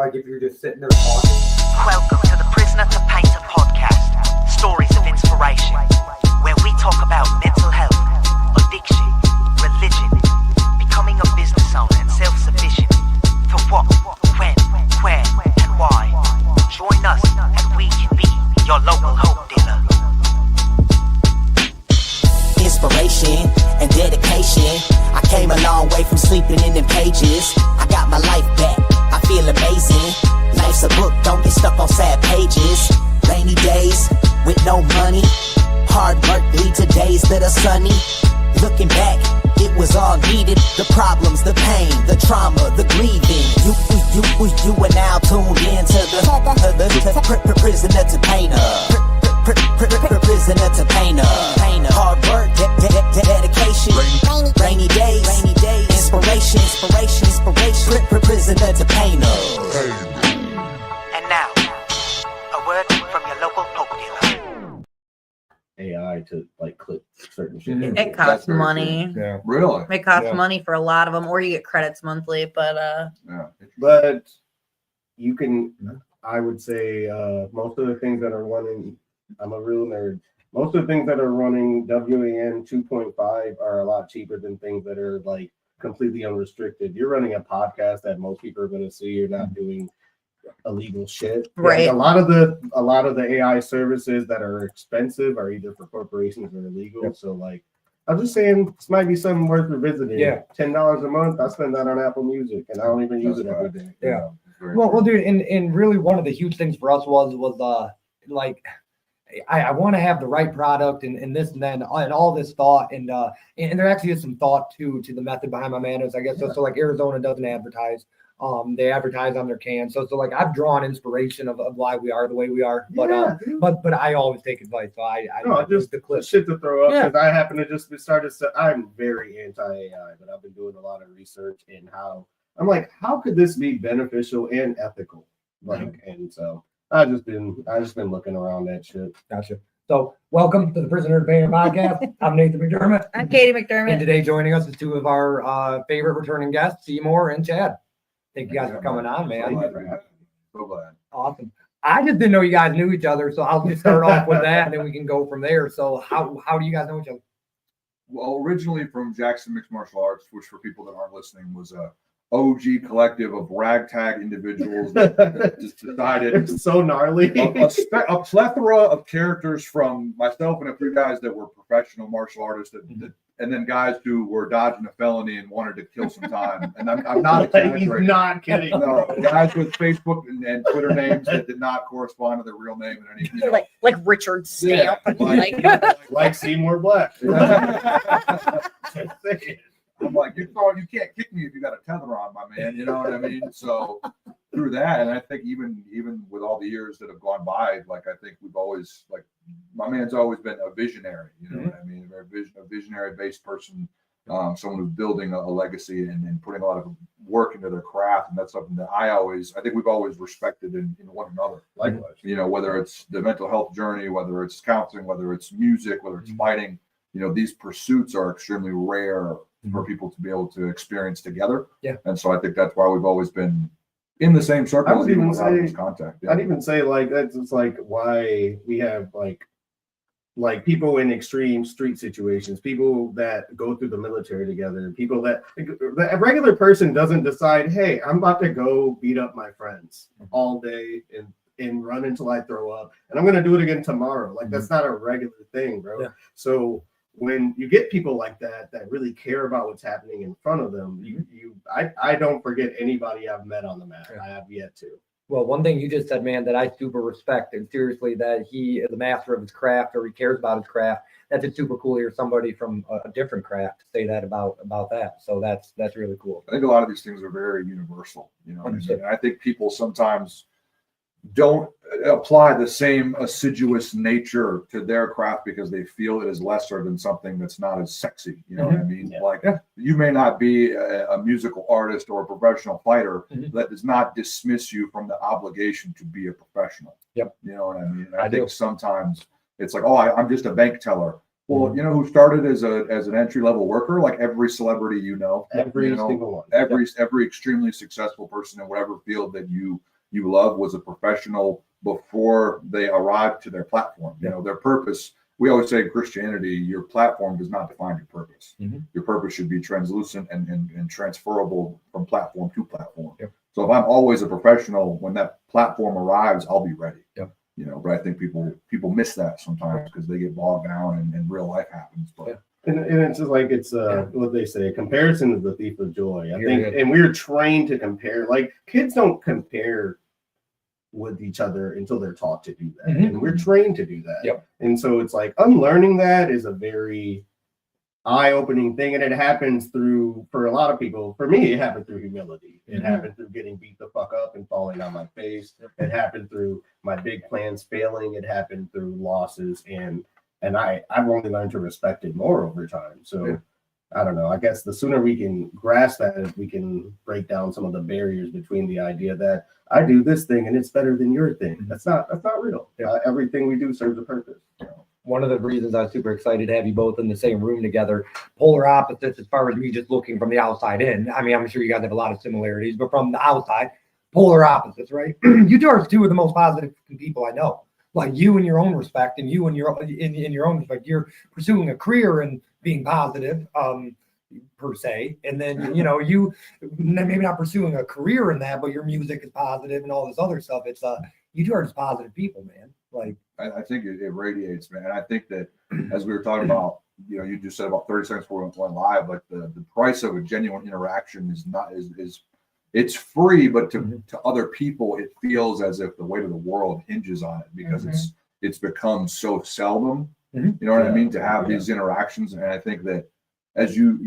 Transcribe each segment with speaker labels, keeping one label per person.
Speaker 1: like if you're just sitting there talking.
Speaker 2: Welcome to the Prisoner to Painter podcast, stories of inspiration, where we talk about mental health, addiction, religion, becoming a business owner and self-sufficient, for what, when, where, and why. Join us and we can be your local hope dealer.
Speaker 3: Inspiration and dedication. I came a long way from sleeping in them pages. I got my life back, I feel amazing. Life's a book, don't get stuck on sad pages. Rainy days with no money. Hard work lead to days that are sunny. Looking back, it was all needed. The problems, the pain, the trauma, the grieving. You are now tuned in to the Prisoner to Painter. Prisoner to Painter. Hard work, dedication. Rainy days, inspiration. Prisoner to Painter.
Speaker 2: And now, a word from your local hope dealer.
Speaker 4: AI to like click certain shit.
Speaker 5: It costs money.
Speaker 1: Yeah.
Speaker 6: Really?
Speaker 5: It costs
Speaker 1: Yeah.
Speaker 5: money for a lot of them, or you get credits monthly. But
Speaker 6: Yeah.
Speaker 4: But you can, I would say, most of the things that are running, I'm a real nerd. Most of the things that are running WAN 2.5 are a lot cheaper than things that are like completely unrestricted. You're running a podcast that most people are going to see. You're not doing illegal shit.
Speaker 5: Right.
Speaker 4: A lot of the AI services that are expensive are either for corporations or illegal.
Speaker 1: Yep.
Speaker 4: So like, I'm just saying this might be something worth revisiting.
Speaker 1: Yeah.
Speaker 4: $10 a month. I spend that on Apple Music, and I don't even use it every day.
Speaker 1: Yeah.
Speaker 6: Very
Speaker 1: Well,
Speaker 6: true.
Speaker 1: dude, and really one of the huge things for us was like I want to have the right product and this and that and all this thought and there actually is some thought to the method behind my mayonnaise, I guess. So like Arizona doesn't advertise. They advertise on their cans. So like I've drawn inspiration of why we are the way we are. But
Speaker 4: Yeah, dude.
Speaker 1: but I always take advice. So I
Speaker 4: No, just
Speaker 1: the clip.
Speaker 4: shit to throw up
Speaker 1: Yeah.
Speaker 4: because I happen to just be started. I'm very anti-AI, but I've been doing a lot of research in how I'm like, how could this be beneficial and ethical? Like, and so I just been looking around that shit.
Speaker 1: Gotcha. So welcome to the Prisoner to Painter podcast. I'm Nathan McDermott.
Speaker 5: I'm Katie
Speaker 1: And
Speaker 5: McDermott.
Speaker 1: today joining us is two of our favorite returning guests, Seymour and Chad. Thank you guys for coming on, man.
Speaker 6: So glad.
Speaker 1: Awesome. I just didn't know you guys knew each other, so I'll just start off with that, and then we can go from there. So how do you guys know each other?
Speaker 6: Well, originally from Jackson Mixed Martial Arts, which for people that aren't listening was a OG collective of ragtag individuals that just decided
Speaker 4: It's so gnarly.
Speaker 6: a plethora of characters from myself and a few guys that were professional martial artists and then guys who were dodging a felony and wanted to kill some time. And I'm not
Speaker 4: He's
Speaker 6: exaggerating.
Speaker 4: not kidding.
Speaker 6: No, guys with Facebook and Twitter names that did not correspond to their real name in any, you know.
Speaker 5: like Richard Stamp.
Speaker 6: Yeah.
Speaker 4: Like Seymour Black.
Speaker 6: I'm like, you can't kick me if you got a tether on, my man. You know what I mean? So through that, and I think even with all the years that have gone by, like I think we've always like my man's always been a visionary. You know what I mean? A visionary based person, someone who's building a legacy and putting a lot of work into their craft, and that's something that I think we've always respected in one another.
Speaker 4: Likewise.
Speaker 6: You know, whether it's the mental health journey, whether it's counseling, whether it's music, whether it's fighting, you know, these pursuits are extremely rare for people to be able to experience together.
Speaker 1: Yeah.
Speaker 6: And so I think that's why we've always been in the same circle.
Speaker 4: I was even
Speaker 6: without
Speaker 4: saying-
Speaker 6: this contact. Yeah.
Speaker 4: I'd even say like that's just like why we have like people in extreme street situations, people that go through the military together, people that a regular person doesn't decide, hey, I'm about to go beat up my friends all day and run until I throw up, and I'm gonna do it again tomorrow. Like that's not a regular thing, bro.
Speaker 1: Yeah.
Speaker 4: So when you get people like that really care about what's happening in front of them, I don't forget anybody I've met on the mat. I have yet to.
Speaker 1: Well, one thing you just said, man, that I super respect, and seriously, that he is a master of his craft, or he cares about his craft. That's just super cool to hear somebody from a different craft say that about that. So that's really cool.
Speaker 6: I think a lot of these things are very universal. You know,
Speaker 1: Understood.
Speaker 6: and I think people sometimes don't apply the same assiduous nature to their craft because they feel it is lesser than something that's not as sexy. You know what I mean?
Speaker 4: Yeah.
Speaker 6: Like you may not be a musical artist or a professional fighter. That does not dismiss you from the obligation to be a professional.
Speaker 1: Yep.
Speaker 6: You know what I mean?
Speaker 1: I do.
Speaker 6: think sometimes it's like, oh, I'm just a bank teller. Well, you know who started as an entry level worker? Like every celebrity,
Speaker 4: Every
Speaker 6: you know,
Speaker 4: single one.
Speaker 6: every extremely successful person in whatever field that you love was a professional before they arrived to their platform. You know, their purpose. We always say in Christianity, your platform does not define your purpose. Your purpose should be translucent and transferable from platform to platform. So if I'm always a professional, when that platform arrives, I'll be ready. You know, but I think people miss that sometimes because they get bogged down and real life happens. But
Speaker 4: And it's just like what they say, comparison is the thief of joy. I think, and we're trained to compare. Like kids don't compare with each other until they're taught to do that, and we're trained to do that. And so it's like unlearning that is a very eye-opening thing, and it happens for a lot of people. For me, it happened through humility. It happened through getting beat the fuck up and falling on my face. It happened through my big plans failing. It happened through losses, and I've only learned to respect it more over time. So I don't know. I guess the sooner we can grasp that, if we can break down some of the barriers between the idea that I do this thing and it's better than your thing. That's not real. Everything we do serves a purpose.
Speaker 1: One of the reasons I was super excited to have you both in the same room together, polar opposites as far as me just looking from the outside in. I mean, I'm sure you guys have a lot of similarities, but from the outside, polar opposites, right? You two are two of the most positive people I know. Like you in your own respect, and you in your own respect, you're pursuing a career and being positive, per se, and then you maybe not pursuing a career in that, but your music is positive and all this other stuff. It's you two are just positive people, man. Like
Speaker 6: I think it radiates, man. I think that as we were talking about, you just said about 30 seconds before we went live, like the price of a genuine interaction is it's free, but to other people, it feels as if the weight of the world hinges on it because it's become so seldom. You know what I mean? To have these interactions. And I think that as you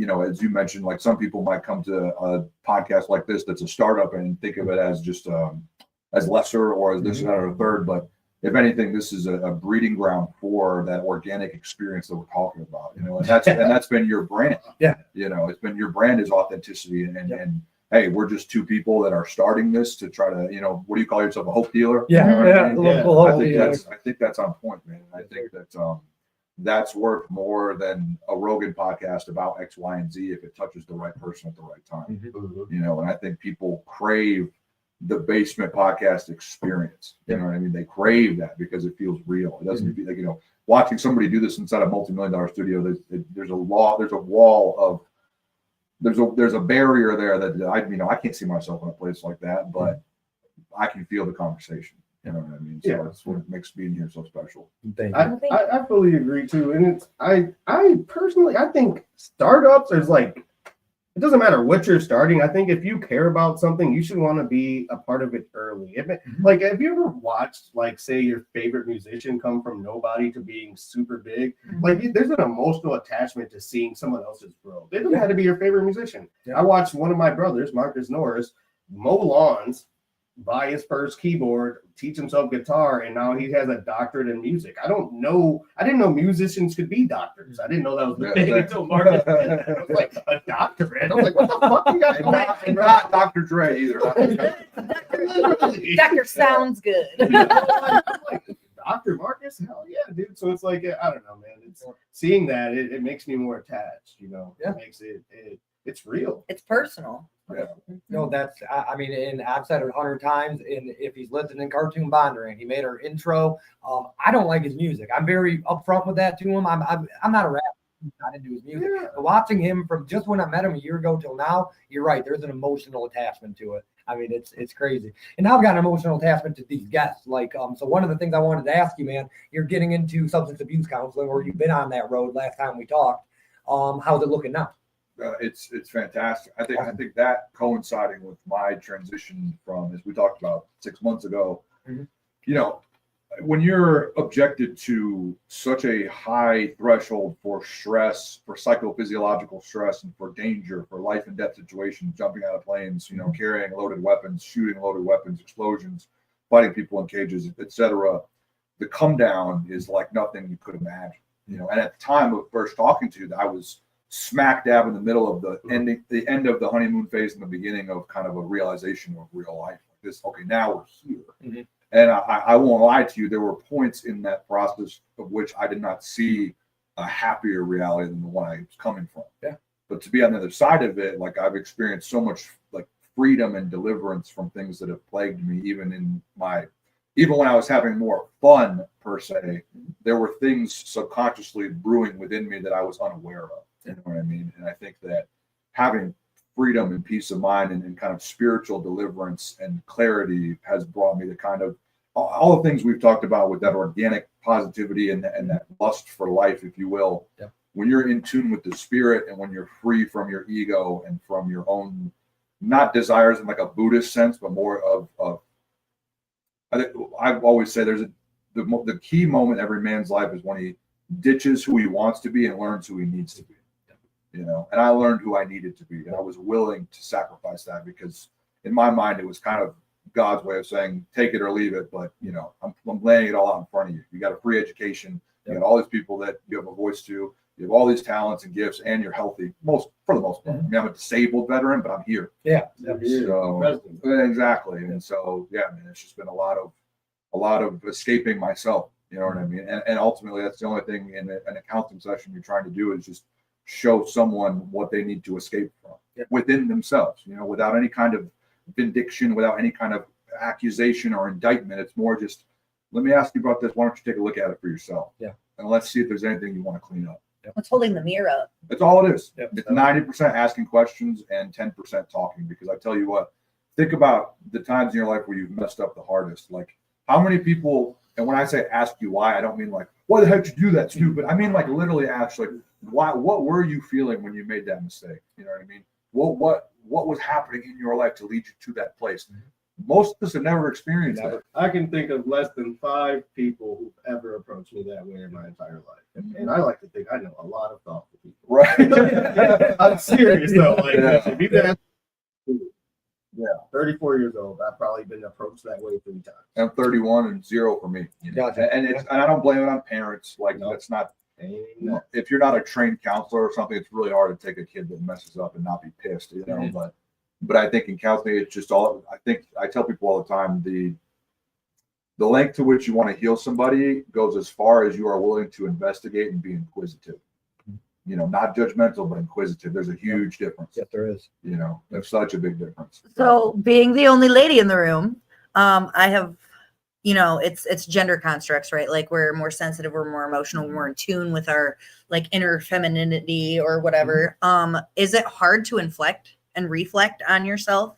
Speaker 6: mentioned, like some people might come to a podcast like this that's a startup and think of it as just as lesser or as this and that or a third. But if anything, this is a breeding ground for that organic experience that we're talking about. And that's been your brand. It's been your brand is authenticity and hey, we're just two people that are starting this to try to, what do you call yourself, a hope dealer? I think that's on point, man. I think that that's worth more than a Rogan podcast about X, Y, and Z if it touches the right person at the right time. And I think people crave the basement podcast experience. You know what I mean? They crave that because it feels real. It doesn't feel like, watching somebody do this inside a multi-million-dollar studio, there's a barrier there that I can't see myself in a place like that, but I can feel the conversation. You know what I mean? So that's what makes being here so special.
Speaker 4: I fully agree too. And I personally, I think startups is like, it doesn't matter what you're starting. I think if you care about something, you should want to be a part of it early. Like, have you ever watched, like, say your favorite musician come from nobody to being super big? Like, there's an emotional attachment to seeing someone else's growth. It doesn't have to be your favorite musician. I watched one of my brothers, Marcus Norris, mow lawns, buy his first keyboard, teach himself guitar, and now he has a doctorate in music. I didn't know musicians could be doctors. I didn't know that was the thing until Marcus said that. I was like, a doctorate? I was like, what the fuck you got going on?
Speaker 6: And not Dr. Dre either.
Speaker 5: Doctor sounds good.
Speaker 4: Dr. Marcus? Hell yeah, dude. So it's like, I don't know, man. It's seeing that, it makes me more attached, It makes it's real.
Speaker 5: It's personal.
Speaker 1: No, that's, I mean, and I've said it 100 times, and if he's listening, Cartoon Bondering, he made our intro. I don't like his music. I'm very upfront with that to him. I'm not a rapper. I'm not into his music. But watching him from just when I met him a year ago till now, you're right. There's an emotional attachment to it. I mean, it's crazy. And now I've got an emotional attachment to these guests. Like, so one of the things I wanted to ask you, man, you're getting into substance abuse counseling, or you've been on that road last time we talked. How's it looking now?
Speaker 6: It's fantastic. I think that coinciding with my transition from, as we talked about 6 months ago, when you're objected to such a high threshold for stress, for psychophysiological stress, and for danger, for life and death situations, jumping out of planes, carrying loaded weapons, shooting loaded weapons, explosions, fighting people in cages, etc., the come down is like nothing you could imagine. And at the time of first talking to you, I was smack dab in the middle of the end of the honeymoon phase and the beginning of kind of a realization of real life. Now we're here. And I won't lie to you, there were points in that process of which I did not see a happier reality than the one I was coming from.
Speaker 1: Yeah.
Speaker 6: But to be on the other side of it, like I've experienced so much like freedom and deliverance from things that have plagued me, even when I was having more fun per se, there were things subconsciously brewing within me that I was unaware of. You know what I mean? And I think that having freedom and peace of mind and kind of spiritual deliverance and clarity has brought me to kind of all the things we've talked about with that organic positivity and that lust for life, if you will.
Speaker 1: Yep.
Speaker 6: When you're in tune with the spirit and when you're free from your ego and from your own, not desires in like a Buddhist sense, but more of I always say the key moment in every man's life is when he ditches who he wants to be and learns who he needs to be. You know, and I learned who I needed to be, and I was willing to sacrifice that because in my mind it was kind of God's way of saying take it or leave it. But you know, I'm laying it all out in front of you. You got a free education. You got all these people that you have a voice to. You have all these talents and gifts, and you're healthy for the most part. I mean, I'm a disabled veteran, but I'm here.
Speaker 1: Yeah.
Speaker 6: So, exactly. And so, yeah, man, it's just been a lot of escaping myself. You know what I mean? And ultimately, that's the only thing in an accounting session you're trying to do is just show someone what they need to escape from within themselves. You know, without any kind of vindication, without any kind of accusation or indictment. It's more just, let me ask you about this. Why don't you take a look at it for yourself? Yeah. And let's see if there's anything you want to clean up.
Speaker 5: It's holding the mirror up.
Speaker 6: That's all it is.
Speaker 1: Yep.
Speaker 6: It's 90% asking questions and 10% talking. Because I tell you what, think about the times in your life where you've messed up the hardest. Like how many people, and when I say ask you why, I don't mean like, why the heck did you do that, stupid? I mean like literally ask like, why? What were you feeling when you made that mistake? You know what I mean? What was happening in your life to lead you to that place? Most of us have never experienced that.
Speaker 4: I can think of less than 5 people who've ever approached me that way in my entire life. And I like to think I know a lot of thoughtful people.
Speaker 6: Right.
Speaker 4: I'm serious though. Like,
Speaker 6: Yeah.
Speaker 4: if you ask me, 34 years old, I've probably been approached that way 3 times.
Speaker 6: I'm 31 and 0 for me. You know?
Speaker 1: Gotcha.
Speaker 6: And I don't blame it on parents. Like that's not. If you're not a trained counselor or something, it's really hard to take a kid that messes up and not be pissed, you know.
Speaker 1: Mm-hmm.
Speaker 6: But I think in counseling, it's just all. I tell people all the time the length to which you want to heal somebody goes as far as you are willing to investigate and be inquisitive. You know, not judgmental, but inquisitive. There's a huge difference.
Speaker 1: Yes, there is.
Speaker 6: You know, there's such a big difference.
Speaker 5: So being the only lady in the room, I have, you know, it's gender constructs, right? Like we're more sensitive, we're more emotional, we're more in tune with our like inner femininity or whatever. Is it hard to inflect and reflect on yourself?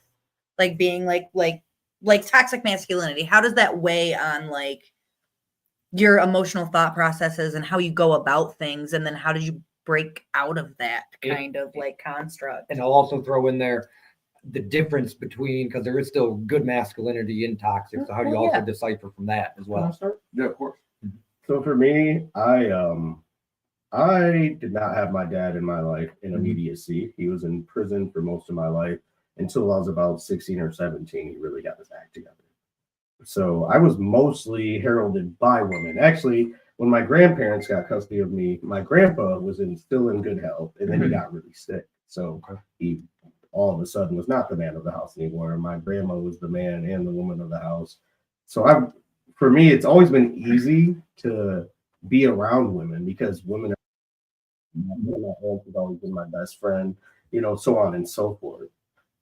Speaker 5: Like being like toxic masculinity, how does that weigh on like your emotional thought processes and how you go about things? And then how did you break out of that kind of like construct?
Speaker 1: And I'll also throw in there the difference between, because there is still good masculinity in toxic. So how do you also decipher from that as well?
Speaker 6: Yeah, of course.
Speaker 4: So for me, I did not have my dad in my life in immediacy. He was in prison for most of my life until I was about 16 or 17. He really got his act together. So I was mostly heralded by women. Actually, when my grandparents got custody of me, my grandpa was still in good health, and then he got really sick. So he all of a sudden was not the man of the house anymore. My grandma was the man and the woman of the house. So for me, it's always been easy to be around women because women are, my aunt has always been my best friend, you know, so on and so forth.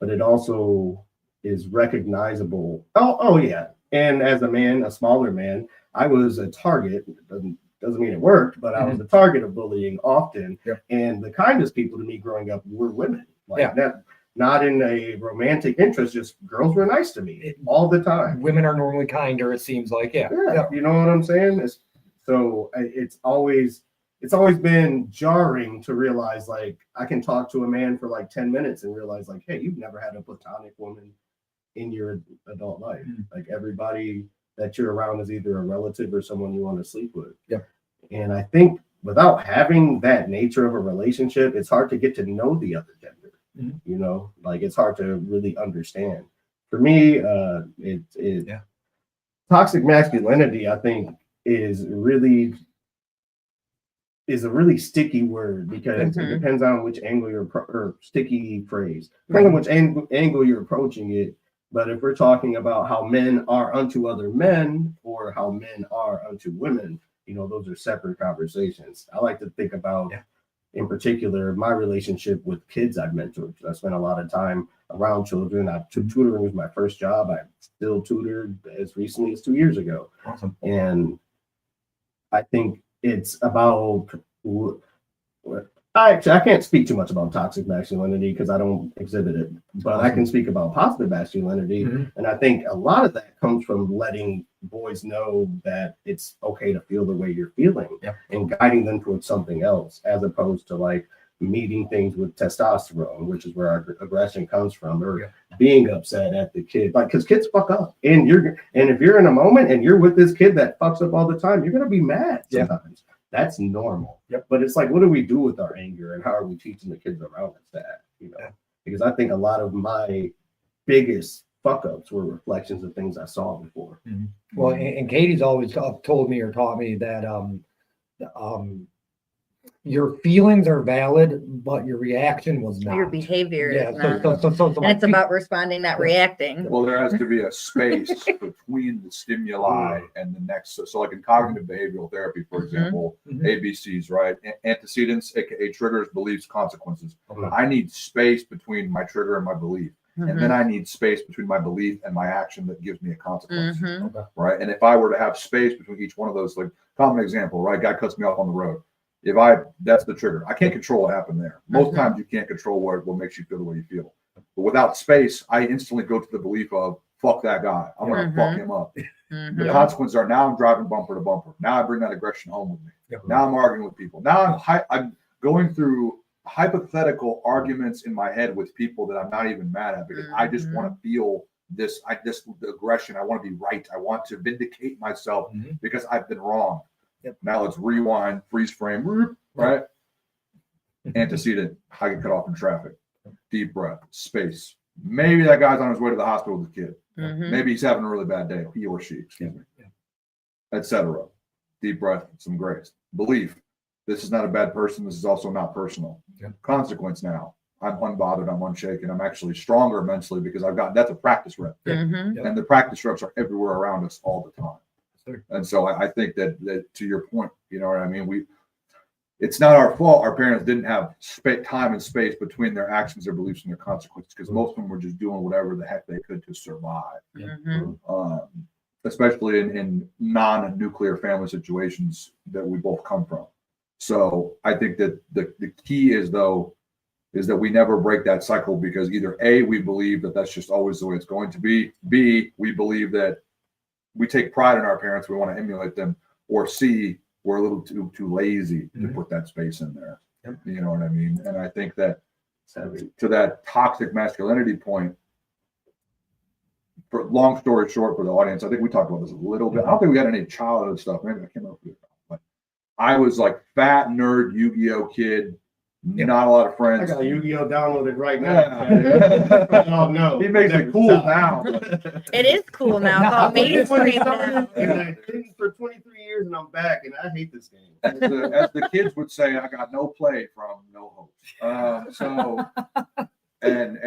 Speaker 4: But it also is recognizable. Oh yeah. And as a man, a smaller man, I was a target. Doesn't mean it worked, but I was a target of bullying often.
Speaker 1: Yep.
Speaker 4: And the kindest people to me growing up were women. That, not in a romantic interest, just girls were nice to me all the time.
Speaker 1: Women are normally kinder, it seems like. Yeah.
Speaker 4: You know what I'm saying? So it's always been jarring to realize like I can talk to a man for like 10 minutes and realize like, hey, you've never had a platonic woman in your adult life. Like everybody that you're around is either a relative or someone you want to sleep with. Yeah. And I think without having that nature of a relationship, it's hard to get to know the other gender. You know, like it's hard to really understand. For me, toxic masculinity, I think, is a really sticky word because it depends on which angle or sticky phrase, depending on which angle you're approaching it. But if we're talking about how men are unto other men or how men are unto women, those are separate conversations. I like to think about, in particular, my relationship with kids I've mentored. I spent a lot of time around children. Tutoring was my first job. I still tutored as recently as 2 years ago.
Speaker 1: Awesome.
Speaker 4: And I think it's about, I can't speak too much about toxic masculinity because I don't exhibit it, but I can speak about positive masculinity. And I think a lot of that comes from letting boys know that it's okay to feel the way you're feeling and guiding them towards something else, as opposed to like meeting things with testosterone, which is where our aggression comes from, or being upset at the kid, like, because kids fuck up, and if you're in a moment and you're with this kid that fucks up all the time, you're gonna be mad sometimes. That's normal. But it's like, what do we do with our anger, and how are we teaching the kids around us that, because I think a lot of my biggest fuck ups were reflections of things I saw before.
Speaker 1: Well, and Katie's always told me or taught me that your feelings are valid, but your reaction was not.
Speaker 5: Your behavior
Speaker 1: Yeah,
Speaker 5: is not.
Speaker 1: so
Speaker 5: And it's about responding, not reacting.
Speaker 6: Well, there has to be a space between the stimuli and the next. So like in cognitive behavioral therapy, for example, ABCs, right? Antecedents, aka triggers, beliefs, consequences. I need space between my trigger and my belief. And then I need space between my belief and my action that gives me a consequence, right? And if I were to have space between each one of those, like common example, right? Guy cuts me off on the road. That's the trigger. I can't control what happened there. Most times you can't control what makes you feel the way you feel. But without space, I instantly go to the belief of, fuck that guy. I'm going to fuck him up. The consequences are, now I'm driving bumper to bumper. Now I bring that aggression home with me. Now I'm arguing with people. Now I'm going through hypothetical arguments in my head with people that I'm not even mad at, because I just want to feel this aggression. I want to be right. I want to vindicate myself because I've been wrong. Now let's rewind, freeze frame, right? Antecedent, I get cut off in traffic. Deep breath, space. Maybe that guy's on his way to the hospital with a kid. Maybe he's having a really bad day, he or she, excuse me, etc. Deep breath, some grace. Belief, this is not a bad person. This is also not personal. Consequence, now I'm unbothered, I'm unshaken, I'm actually stronger mentally because that's a practice rep. And the practice reps are everywhere around us all the time. And so I think that to your point, you know what I mean? It's not our fault our parents didn't have time and space between their actions, their beliefs, and their consequences, because most of them were just doing whatever the heck they could to survive. Especially in non-nuclear family situations that we both come from. So I think that the key is that we never break that cycle, because either A, we believe that that's just always the way it's going to be. B, we believe that we take pride in our parents, we want to emulate them, or C, we're a little too lazy to put that space in there. You know what I mean? And I think that to that toxic masculinity point, for long story short for the audience, I think we talked about this a little bit. I don't think we got any childhood stuff. Maybe I can't remember. But I was like fat nerd Yu-Gi-Oh kid. Not a lot of friends.
Speaker 4: I got Yu-Gi-Oh downloaded right now. Oh no,
Speaker 6: he makes it cool now.
Speaker 5: It is cool now. It's all mainstream now.
Speaker 4: And I didn't for 23 years, and I'm back, and I hate this game.
Speaker 6: As the kids would say, I got no play from no hope. And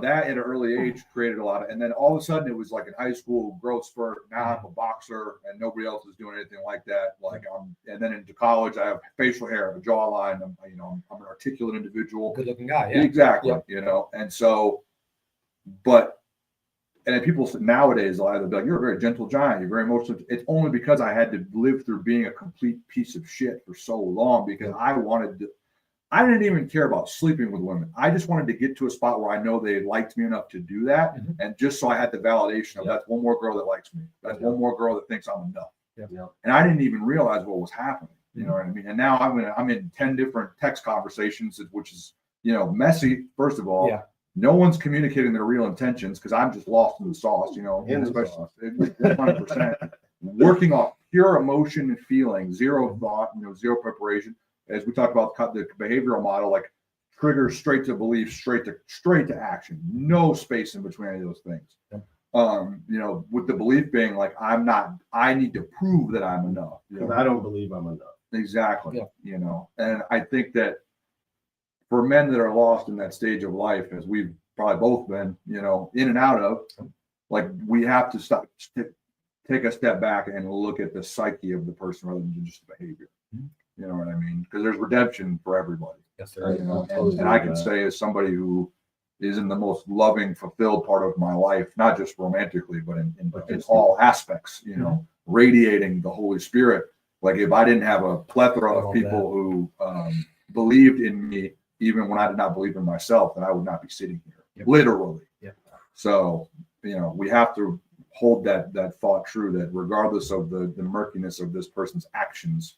Speaker 6: that at an early age created a lot of, and then all of a sudden it was like in high school growth spurt. Now I'm a boxer and nobody else is doing anything like that. And then into college I have facial hair, a jawline. I'm an articulate individual,
Speaker 1: Good looking guy.
Speaker 6: exactly. And so, and then people nowadays will either be like, you're a very gentle giant, you're very emotional. It's only because I had to live through being a complete piece of shit for so long, because I didn't even care about sleeping with women. I just wanted to get to a spot where I know they liked me enough to do that. And just so I had the validation of that's one more girl that likes me. That's one more girl that thinks I'm enough. And I didn't even realize what was happening. You know what I mean? And now I'm in 10 different text conversations, which is, messy. First of all, no one's communicating their real intentions, because I'm just lost in the sauce, in the sauce. 100%. Working off pure emotion and feeling, zero thought, zero preparation. As we talked about the behavioral model, like trigger straight to belief, straight to action, no space in between any of those things. With the belief being like, I need to prove that I'm enough.
Speaker 4: Because I don't believe I'm enough.
Speaker 6: Exactly. And I think that for men that are lost in that stage of life, as we've probably both been, in and out of, like, we have to stop. take a step back and look at the psyche of the person rather than just the behavior. You know what I mean? Because there's redemption for everybody.
Speaker 1: Yes, sir.
Speaker 6: You know, and I can say as somebody who is in the most loving, fulfilled part of my life, not just romantically, but in all aspects, you know, radiating the Holy Spirit. Like if I didn't have a plethora of people who believed in me, even when I did not believe in myself, then I would not be sitting here, literally. So, you know, we have to hold that thought true, that regardless of the murkiness of this person's actions,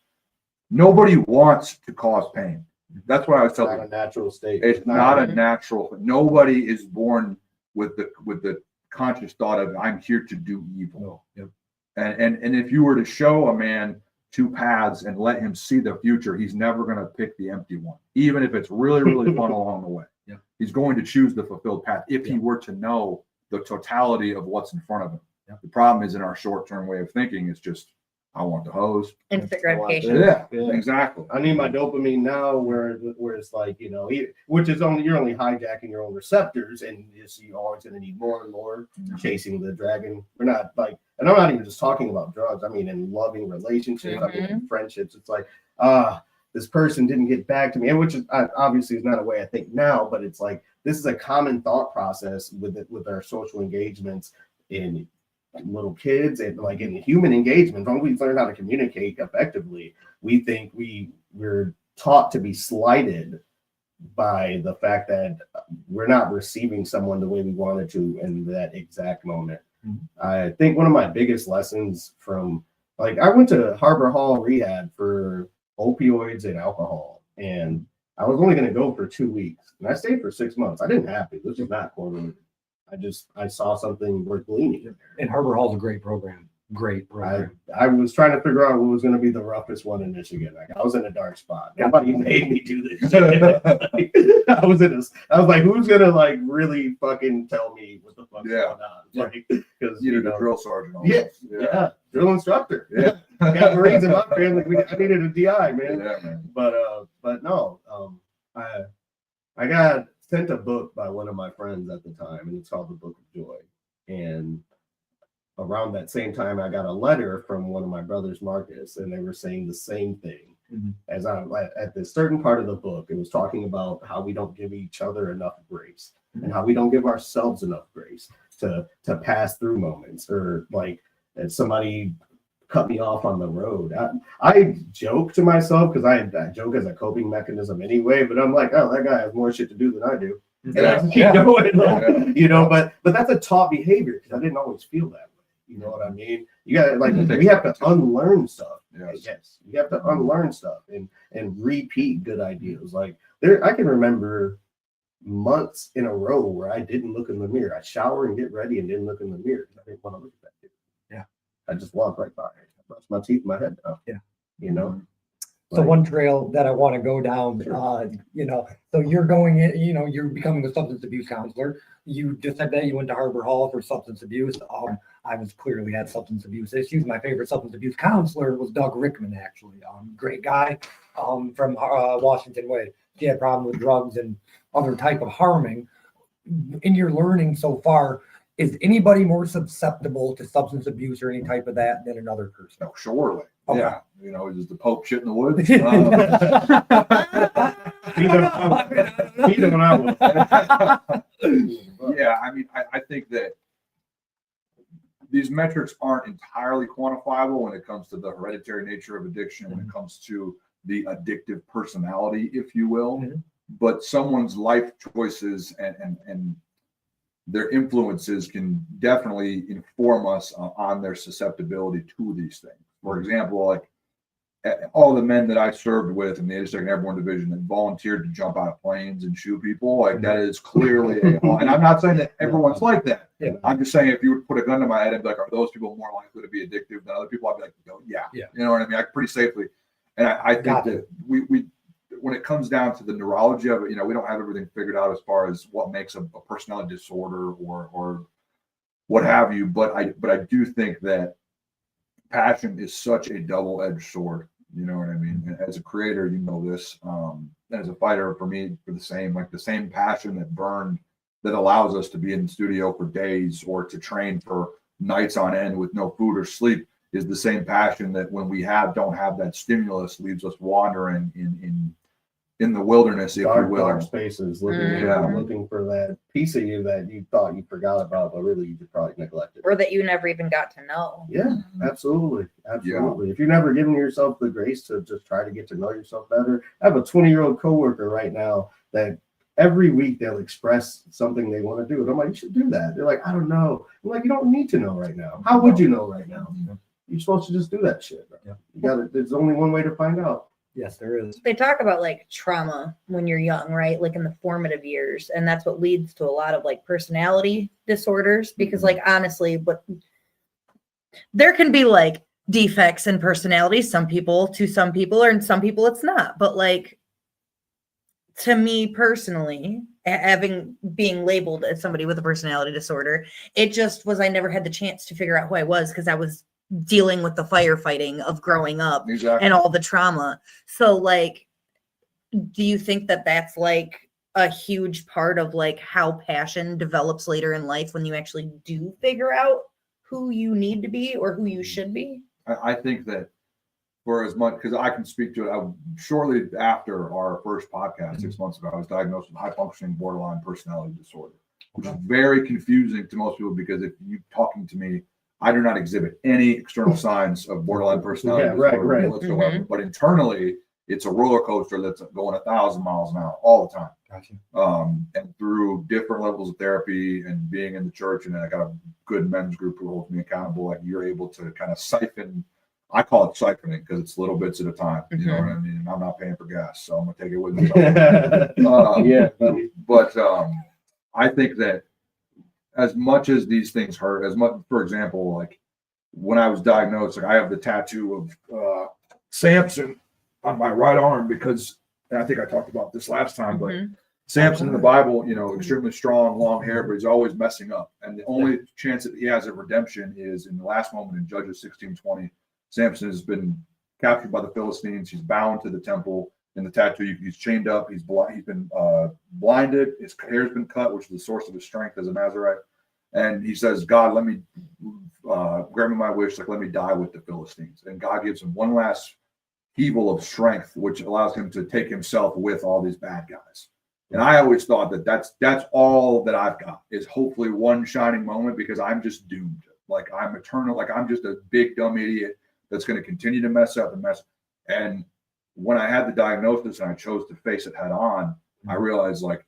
Speaker 6: nobody wants to cause pain. That's what I was telling you.
Speaker 4: Not a natural state.
Speaker 6: It's not a natural. Nobody is born with the conscious thought of I'm here to do evil. And if you were to show a man two paths and let him see the future, he's never going to pick the empty one, even if it's really, really fun along the way. He's going to choose the fulfilled path if he were to know the totality of what's in front of him. The problem is in our short-term way of thinking, it's just, I want the hose.
Speaker 5: Instant gratification.
Speaker 6: Yeah, exactly.
Speaker 4: I need my dopamine now, where it's like, you know, which is you're only hijacking your own receptors, and you're always going to need more and more, chasing the dragon. We're not like, and I'm not even just talking about drugs. I mean, in loving relationships, I mean, in friendships. It's like, this person didn't get back to me, and which is obviously is not a way I think now, but it's like this is a common thought process with our social engagements in little kids and like in human engagement. When we learn how to communicate effectively, we think we're taught to be slighted by the fact that we're not receiving someone the way we wanted to in that exact moment. I think one of my biggest lessons from, like, I went to Harbor Hall rehab for opioids and alcohol, and I was only going to go for 2 weeks, and I stayed for 6 months. I didn't have to. This is not correlated. I saw something worth gleaning in there.
Speaker 1: And Harbor Hall's a great program. Great program.
Speaker 4: I was trying to figure out what was going to be the roughest one in Michigan. Like, I was in a dark spot. Nobody made me do this shit. I was like, who's gonna like really fucking tell me what the fuck's going on? Like, because
Speaker 6: you need a drill sergeant.
Speaker 4: Yeah, drill instructor. I got Marines in my family. I needed a DI, man.
Speaker 6: Yeah, man.
Speaker 4: But no, I got sent a book by one of my friends at the time, and it's called The Book of Joy. And around that same time, I got a letter from one of my brothers, Marcus, and they were saying the same thing. As at this certain part of the book, it was talking about how we don't give each other enough grace, and how we don't give ourselves enough grace to pass through moments, or like if somebody cut me off on the road. I joke to myself because I joke as a coping mechanism anyway, but I'm like, oh, that guy has more shit to do than I do. And I keep going, you know, but that's a taught behavior because I didn't always feel that way. You know what I mean? You got like we have to unlearn stuff. Yes, you have to unlearn stuff and repeat good ideas. Like I can remember months in a row where I didn't look in the mirror. I shower and get ready and didn't look in the mirror. I didn't want to look at that dude. I just walked right by it. I brushed my teeth, my head down. You know.
Speaker 1: So one trail that I want to go down, you know, so you're going in, you know, you're becoming a substance abuse counselor. You just said that you went to Harbor Hall for substance abuse. I was clearly had substance abuse issues. My favorite substance abuse counselor was Doug Rickman, actually. Great guy from Washington Way. He had problems with drugs and other type of harming. In your learning so far, is anybody more susceptible to substance abuse or any type of that than another person?
Speaker 6: No, surely.
Speaker 1: Okay.
Speaker 6: Yeah. You know, is the Pope shit in the woods?
Speaker 4: He don't know.
Speaker 6: Yeah, I mean, I think that these metrics aren't entirely quantifiable when it comes to the hereditary nature of addiction, when it comes to the addictive personality, if you will. But someone's life choices and their influences can definitely inform us on their susceptibility to these things. For example, like all the men that I served with in the 82nd Airborne Division that volunteered to jump out of planes and shoot people, like that is clearly and I'm not saying that everyone's like that. I'm just saying if you would put a gun to my head and be like, are those people more likely to be addictive than other people? I'd be like, yeah. You know what I mean? Pretty safely. And I think that we when it comes down to the neurology of it, you know, we don't have everything figured out as far as what makes a personality disorder or what have you. But I do think that passion is such a double-edged sword. You know what I mean? And as a creator, you know this. As a fighter, for me, for the same passion that burned, that allows us to be in the studio for days or to train for nights on end with no food or sleep is the same passion that when we don't have that stimulus leaves us wandering in the wilderness, if
Speaker 4: dark,
Speaker 6: you will.
Speaker 4: dark spaces, looking,
Speaker 6: Yeah.
Speaker 4: looking for that piece of you that you thought you forgot about, but really you probably neglected.
Speaker 5: Or that you never even got to know.
Speaker 4: Yeah, absolutely. Absolutely. If you're never giving yourself the grace to just try to get to know yourself better, I have a 20-year-old coworker right now that every week they'll express something they want to do. And I'm like, you should do that. They're like, I don't know. I'm like, you don't need to know right now. How would you know right now? You're supposed to just do that shit. Bro.
Speaker 1: Yeah.
Speaker 4: You got it. There's only one way to find out.
Speaker 1: Yes, there is.
Speaker 5: They talk about like trauma when you're young, right? Like in the formative years. And that's what leads to a lot of like personality disorders. Because like honestly, but there can be like defects in personality, to some people, or in some people it's not. But like to me personally, being labeled as somebody with a personality disorder, it just was, I never had the chance to figure out who I was because I was dealing with the firefighting of growing up and all the trauma. So like, do you think that that's like a huge part of like how passion develops later in life when you actually do figure out who you need to be or who you should be?
Speaker 6: I think that for as much, because I can speak to it, shortly after our first podcast 6 months ago, I was diagnosed with high functioning borderline personality disorder, which is very confusing to most people because if you talking to me, I do not exhibit any external signs of borderline personality disorder whatsoever. But internally, it's a roller coaster that's going 1,000 miles an hour all the time.
Speaker 1: Gotcha.
Speaker 6: And through different levels of therapy and being in the church, and then I got a good men's group who holds me accountable. Like you're able to kind of siphon. I call it siphoning because it's little bits at a time. You know what I mean? And I'm not paying for gas, so I'm gonna take it with me. But I think that as much as these things hurt, as much, for example, like when I was diagnosed, like I have the tattoo of Samson on my right arm because, and I think I talked about this last time, but Samson in the Bible, you know, extremely strong, long hair, but he's always messing up. And the only chance that he has of redemption is in the last moment in Judges 16:20. Samson has been captured by the Philistines. He's bound to the temple. In the tattoo, he's chained up. He's been blinded. His hair's been cut, which is the source of his strength as a Nazarite. And he says, God, let me grant me my wish. Like, let me die with the Philistines. And God gives him one last heaval of strength, which allows him to take himself with all these bad guys. And I always thought that that's all that I've got is hopefully one shining moment because I'm just doomed. Like I'm eternal. Like I'm just a big dumb idiot that's going to continue to mess up and mess. And when I had the diagnosis and I chose to face it head on, I realized like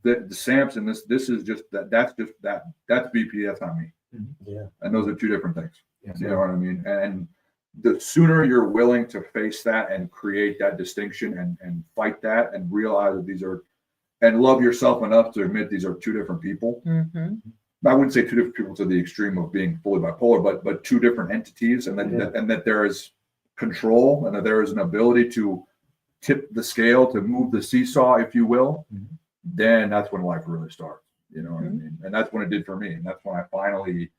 Speaker 6: the Samson, this is just that's BP, that's not me.
Speaker 4: Yeah. And
Speaker 6: those are two different things.
Speaker 1: Yeah.
Speaker 6: You know what I mean? And the sooner you're willing to face that and create that distinction and fight that and realize that these are, and love yourself enough to admit these are two different people. I wouldn't say two different people to the extreme of being fully bipolar, but two different entities, and that there is control and that there is an ability to tip the scale, to move the seesaw, if you will. Then that's when life really starts. You know what I mean? And that's when it did for me. And that's when I finally,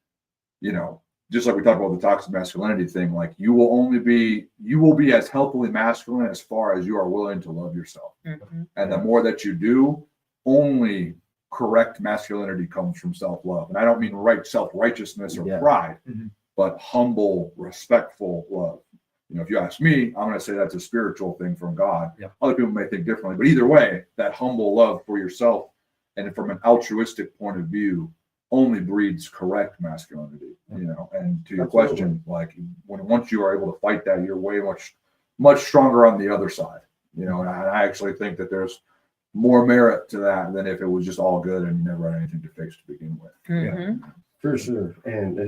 Speaker 6: you know, just like we talked about the toxic masculinity thing, like you will be as healthily masculine as far as you are willing to love yourself. And the more that you do, only correct masculinity comes from self-love. And I don't mean self-righteousness or pride, but humble, respectful love. You know, if you ask me, I'm going to say that's a spiritual thing from God. Other people may think differently, but either way, that humble love for yourself and from an altruistic point of view only breeds correct masculinity, you know. And to your question, like once you are able to fight that, you're way much stronger on the other side, you know. And I actually think that there's more merit to that than if it was just all good and you never had anything to face to begin with.
Speaker 4: Yeah, for sure. And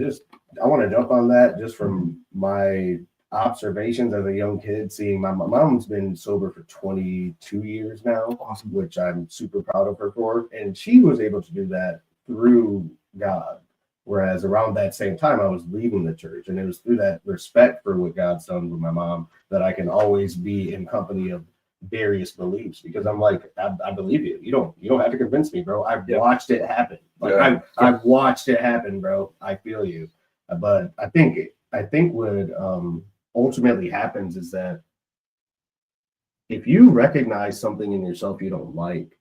Speaker 4: I want to jump on that just from my observations as a young kid, seeing my mom's been sober for 22 years now, which I'm super proud of her for. And she was able to do that through God. Whereas around that same time, I was leaving the church, and it was through that respect for what God's done with my mom that I can always be in company of various beliefs, because I'm like, I believe you. You don't have to convince me, bro. I've watched it happen. Like I've watched it happen, bro. I feel you. But I think what ultimately happens is that if you recognize something in yourself you don't like,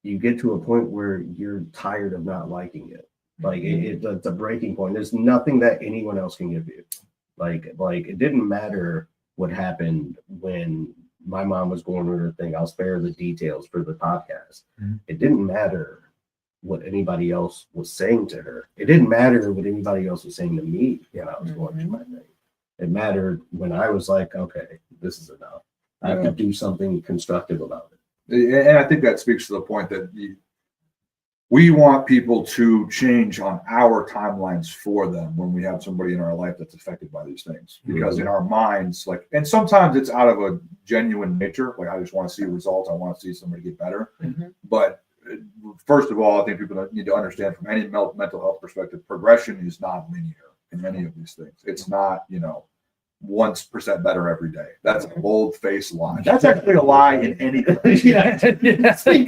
Speaker 4: you get to a point where you're tired of not liking it. Like it's a breaking point. There's nothing that anyone else can give you. Like it didn't matter what happened when my mom was going through her thing. I'll spare the details for the podcast. It didn't matter what anybody else was saying to her. It didn't matter what anybody else was saying to me when I was going through my thing. It mattered when I was like, okay, this is enough. I have to do something constructive about it.
Speaker 6: And I think that speaks to the point that we want people to change on our timelines for them when we have somebody in our life that's affected by these things. Because in our minds, like, and sometimes it's out of a genuine nature. Like, I just want to see results. I want to see somebody get better. But first of all, I think people need to understand from any mental health perspective, progression is not linear in any of these things. It's not, 1% better every day. That's a bold-faced lie. That's actually a lie in anything.
Speaker 4: Speak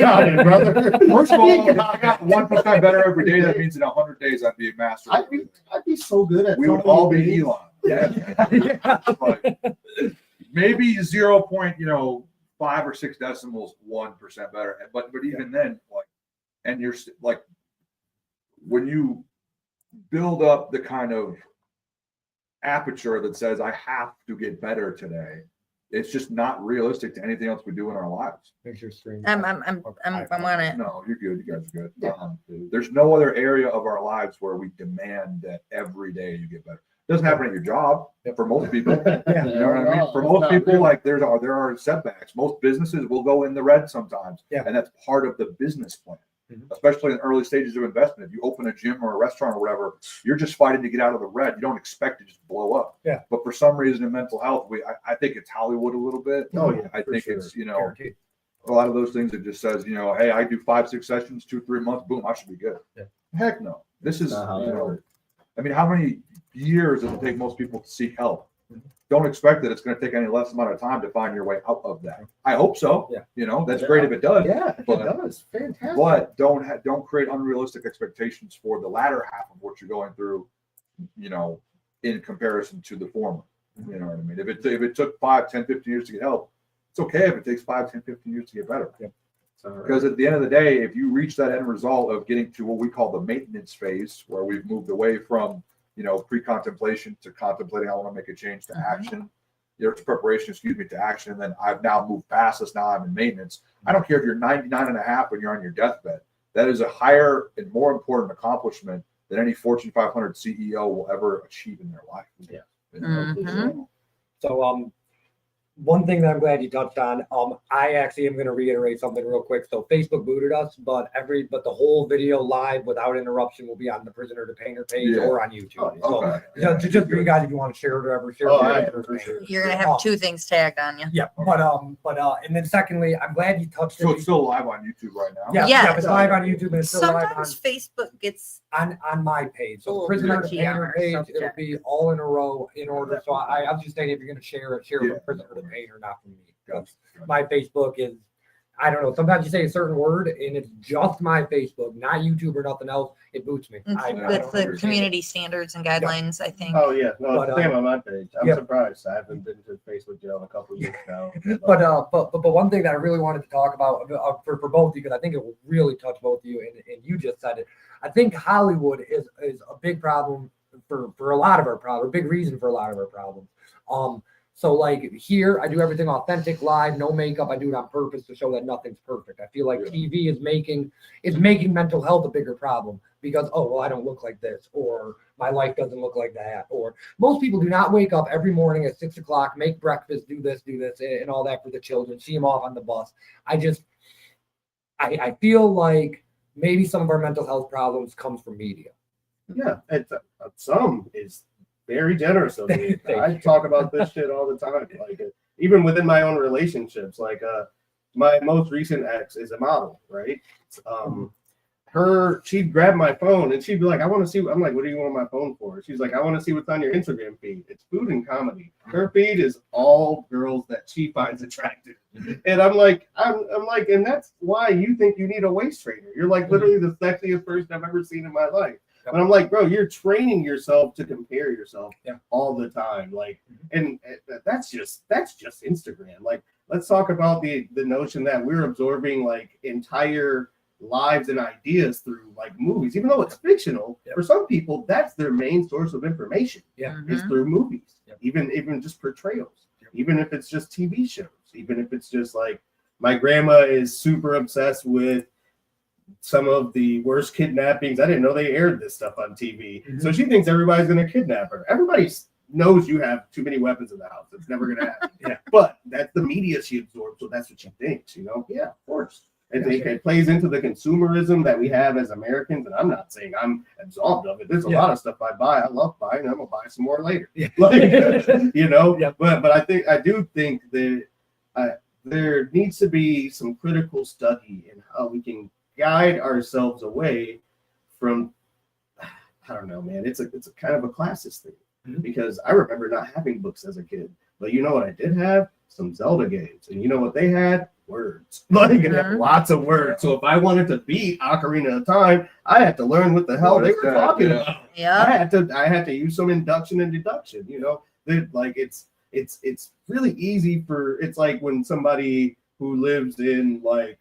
Speaker 4: on it, brother.
Speaker 6: First of all, if I got 1% better every day, that means in 100 days I'd be a master.
Speaker 4: I'd be so good at.
Speaker 6: We would all be Elon. Yeah. Like, maybe 0.5 or 6 decimals, 1% better. But even then, like, and you're like, when you build up the kind of aperture that says I have to get better today, it's just not realistic to anything else we do in our lives.
Speaker 1: Makes your stream.
Speaker 5: I'm on it.
Speaker 6: No, you're good. You guys are good. Yeah. There's no other area of our lives where we demand that every day you get better. It doesn't happen at your job for most people. You know what I mean? For most people, like there are setbacks. Most businesses will go in the red sometimes, and that's part of the business plan. Especially in early stages of investment. If you open a gym or a restaurant or whatever, you're just fighting to get out of the red. You don't expect to just blow up. Yeah. But for some reason in mental health, I think it's Hollywood a little bit.
Speaker 4: Oh yeah.
Speaker 6: I think it's a lot of those things that just says, hey, I do 5-6 sessions, 2-3 months, boom, I should be good. Yeah. Heck no. This is how many years does it take most people to seek help? Don't expect that it's going to take any less amount of time to find your way out of that. I hope so. Yeah. That's great if it does.
Speaker 4: Yeah, it does. Fantastic.
Speaker 6: But don't create unrealistic expectations for the latter half of what you're going through, in comparison to the former. You know what I mean? If it took 5, 10, 15 years to get help, it's okay if it takes 5, 10, 15 years to get better. Yeah. Because at the end of the day, if you reach that end result of getting to what we call the maintenance phase, where we've moved away from pre-contemplation to contemplating, I want to make a change, to action. There's preparation, to action. And then I've now moved past this. Now I'm in maintenance. I don't care if you're 99 and a half when you're on your deathbed. That is a higher and more important accomplishment than any Fortune 500 CEO will ever achieve in their life. Yeah.
Speaker 1: So, one thing that I'm glad you touched on, I actually am going to reiterate something real quick. So Facebook booted us, but the whole video live without interruption will be on the Prisoner to Painter page or on YouTube. Just for you guys, if you want to share it or ever,
Speaker 5: You're going to have 2 things tagged on you.
Speaker 1: Yeah, but and then secondly, I'm glad you touched it.
Speaker 6: So it's still live on YouTube right now.
Speaker 1: Yeah, it's live on YouTube, and it's still live on
Speaker 5: Facebook gets
Speaker 1: on my page. So Prisoner to Painter page, it'll be all in a row in order. So I was just saying, if you're going to share it from Prisoner to Painter, not from me. My Facebook is, I don't know, sometimes you say a certain word and it's just my Facebook, not YouTube or nothing else. It boots me.
Speaker 5: With the community standards and guidelines, I think.
Speaker 4: Oh yeah, no, it's the same on my page. I'm surprised. I haven't been to Facebook jail in a couple of years now.
Speaker 1: But one thing that I really wanted to talk about for both of you, because I think it will really touch both of you, and you just said it. I think Hollywood is a big problem for a lot of our problems, a big reason for a lot of our problems. So like here, I do everything authentic, live, no makeup. I do it on purpose to show that nothing's perfect. I feel like TV is making mental health a bigger problem because, I don't look like this, or my life doesn't look like that. Or most people do not wake up every morning at 6 o'clock, make breakfast, do this, and all that for the children, see them off on the bus. I feel like maybe some of our mental health problems comes from media.
Speaker 4: Yeah, some is very generous of me. I talk about this shit all the time. Like even within my own relationships, like my most recent ex is a model, right? She'd grab my phone and she'd be like, I want to see. I'm like, what do you want my phone for? She's like, I want to see what's on your Instagram feed. It's food and comedy. Her feed is all girls that she finds attractive. And I'm like, and that's why you think you need a waist trainer. You're like literally the sexiest person I've ever seen in my life. And I'm like, bro, you're training yourself to compare yourself all the time. Like, and that's just Instagram. Like, let's talk about the notion that we're absorbing like entire lives and ideas through like movies, even though it's fictional.
Speaker 1: Yep.
Speaker 4: For some people, that's their main source of information.
Speaker 1: Yeah.
Speaker 4: Is through movies.
Speaker 1: Yep.
Speaker 4: Even just portrayals.
Speaker 1: Yep.
Speaker 4: Even if it's just TV shows. Even if it's just like my grandma is super obsessed with some of the worst kidnappings. I didn't know they aired this stuff on TV.
Speaker 1: Mm-hmm.
Speaker 4: So she thinks everybody's going to kidnap her. Everybody knows you have too many weapons in the house. It's never going to happen.
Speaker 1: Yeah.
Speaker 4: But that's the media she absorbs. So that's what she thinks, you know? Yeah, of course. It plays into the consumerism that we have as Americans. And I'm not saying I'm absolved of it. There's a lot of stuff I buy. I love buying. I'm going to buy some more later.
Speaker 1: Yeah.
Speaker 4: Like, you know?
Speaker 1: Yep.
Speaker 4: But I do think that there needs to be some critical study in how we can guide ourselves away from, I don't know, man. It's a kind of a classist thing.
Speaker 1: Mm-hmm.
Speaker 4: Because I remember not having books as a kid. But you know what I did have? Some Zelda games. And you know what they had? Words. Like lots of words. So if I wanted to beat Ocarina of Time, I had to learn what the hell they were talking about.
Speaker 5: Yeah.
Speaker 4: I had to use some induction and deduction, you know. Like it's really easy it's like when somebody who lives in like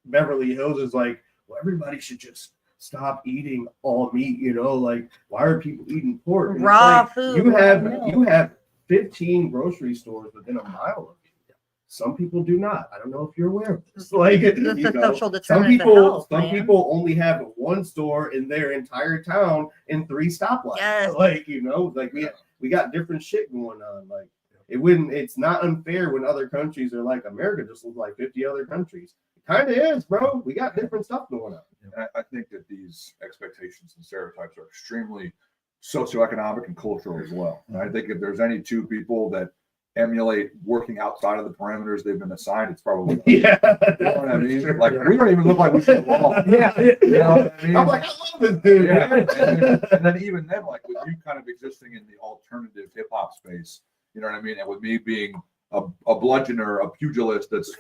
Speaker 4: Beverly Hills is like, well, everybody should just stop eating all meat, you know, like why are people eating pork? And
Speaker 5: Raw
Speaker 4: like,
Speaker 5: food.
Speaker 4: You have 15 grocery stores within a mile of you. Some people do not. I don't know if you're aware of this. Like,
Speaker 5: That's the social
Speaker 4: some
Speaker 5: determinant of health, man.
Speaker 4: people only have one store in their entire town and 3 stoplights.
Speaker 5: Yes.
Speaker 4: Like, you know, like we got different shit going on. Like it's not unfair when other countries are like, America just looks like 50 other countries. It kind of is, bro. We got different stuff going on.
Speaker 6: And I think that these expectations and stereotypes are extremely socioeconomic and cultural as well. And I think if there's any two people that emulate working outside of the parameters they've been assigned, it's probably
Speaker 4: Yeah.
Speaker 6: You know what I mean? Sure. Like we don't even look like we should belong.
Speaker 1: Yeah.
Speaker 6: You know what I mean?
Speaker 4: I'm like, I love this dude.
Speaker 6: Yeah. And then even then, like with you kind of existing in the alternative hip hop space, you know what I mean? And with me being a bludgeoner, a pugilist that's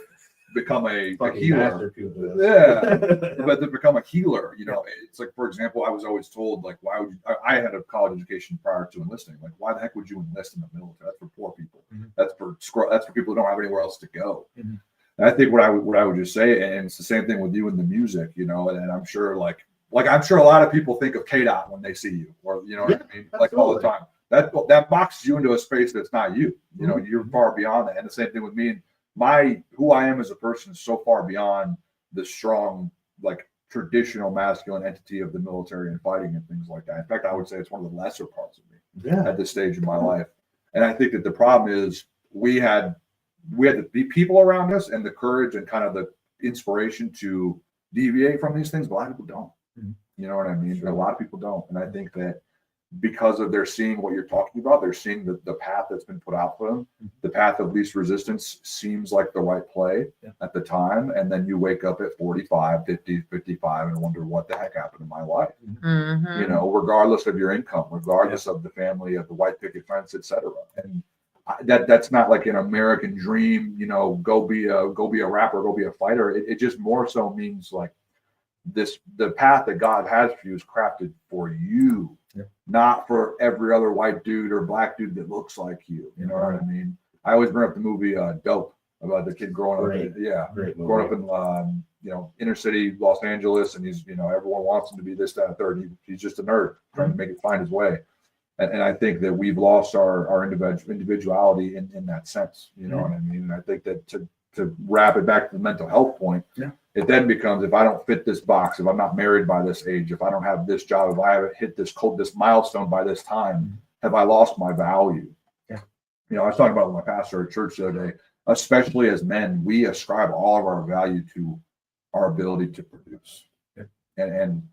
Speaker 6: become a healer. Yeah. But to become a healer, you know, it's like, for example, I was always told, like, why would you, I had a college education prior to enlisting. Like, why the heck would you enlist in the military? That's for poor people.
Speaker 1: Mm-hmm.
Speaker 6: That's for people who don't have anywhere else to go.
Speaker 1: Mm-hmm.
Speaker 6: And I think what I would just say, and it's the same thing with you in the music, you know, and I'm sure like I'm sure a lot of people think of K-Dot when they see you, or you know what I mean? Like all the time. That boxes you into a space that's not you. You know, you're far beyond that. And the same thing with me. And who I am as a person is so far beyond the strong, like traditional masculine entity of the military and fighting and things like that. In fact, I would say it's one of the lesser parts of me at this stage in my life. And I think that the problem is we had the people around us and the courage and kind of the inspiration to deviate from these things. But a lot of people don't. You know what I mean? Sure. A lot of people don't. And I think that because of they're seeing what you're talking about, they're seeing the path that's been put out for them. The path of least resistance seems like the right play at the time. And then you wake up at 45, 50, 55 and wonder what the heck happened in my life.
Speaker 5: Mm-hmm.
Speaker 6: You know, regardless of your income, regardless of the family, of the white picket fence, etc. And that's not like an American dream, you know, go be a rapper, go be a fighter. It just more so means like the path that God has for you is crafted for you. Not for every other white dude or black dude that looks like you. You know what I mean? I always bring up the movie Dope about the kid growing up. Growing up in you know, inner city Los Angeles, and he's, you know, everyone wants him to be this, that, and third. He's just a nerd trying to find his way. And I think that we've lost our individuality in that sense. You know what I mean? And I think that to wrap it back to the mental health point, it then becomes, if I don't fit this box, if I'm not married by this age, if I don't have this job, if I haven't hit this milestone by this time, have I lost my value? You know, I was talking about with my pastor at church the other day, especially as men, we ascribe all of our value to our ability to produce. And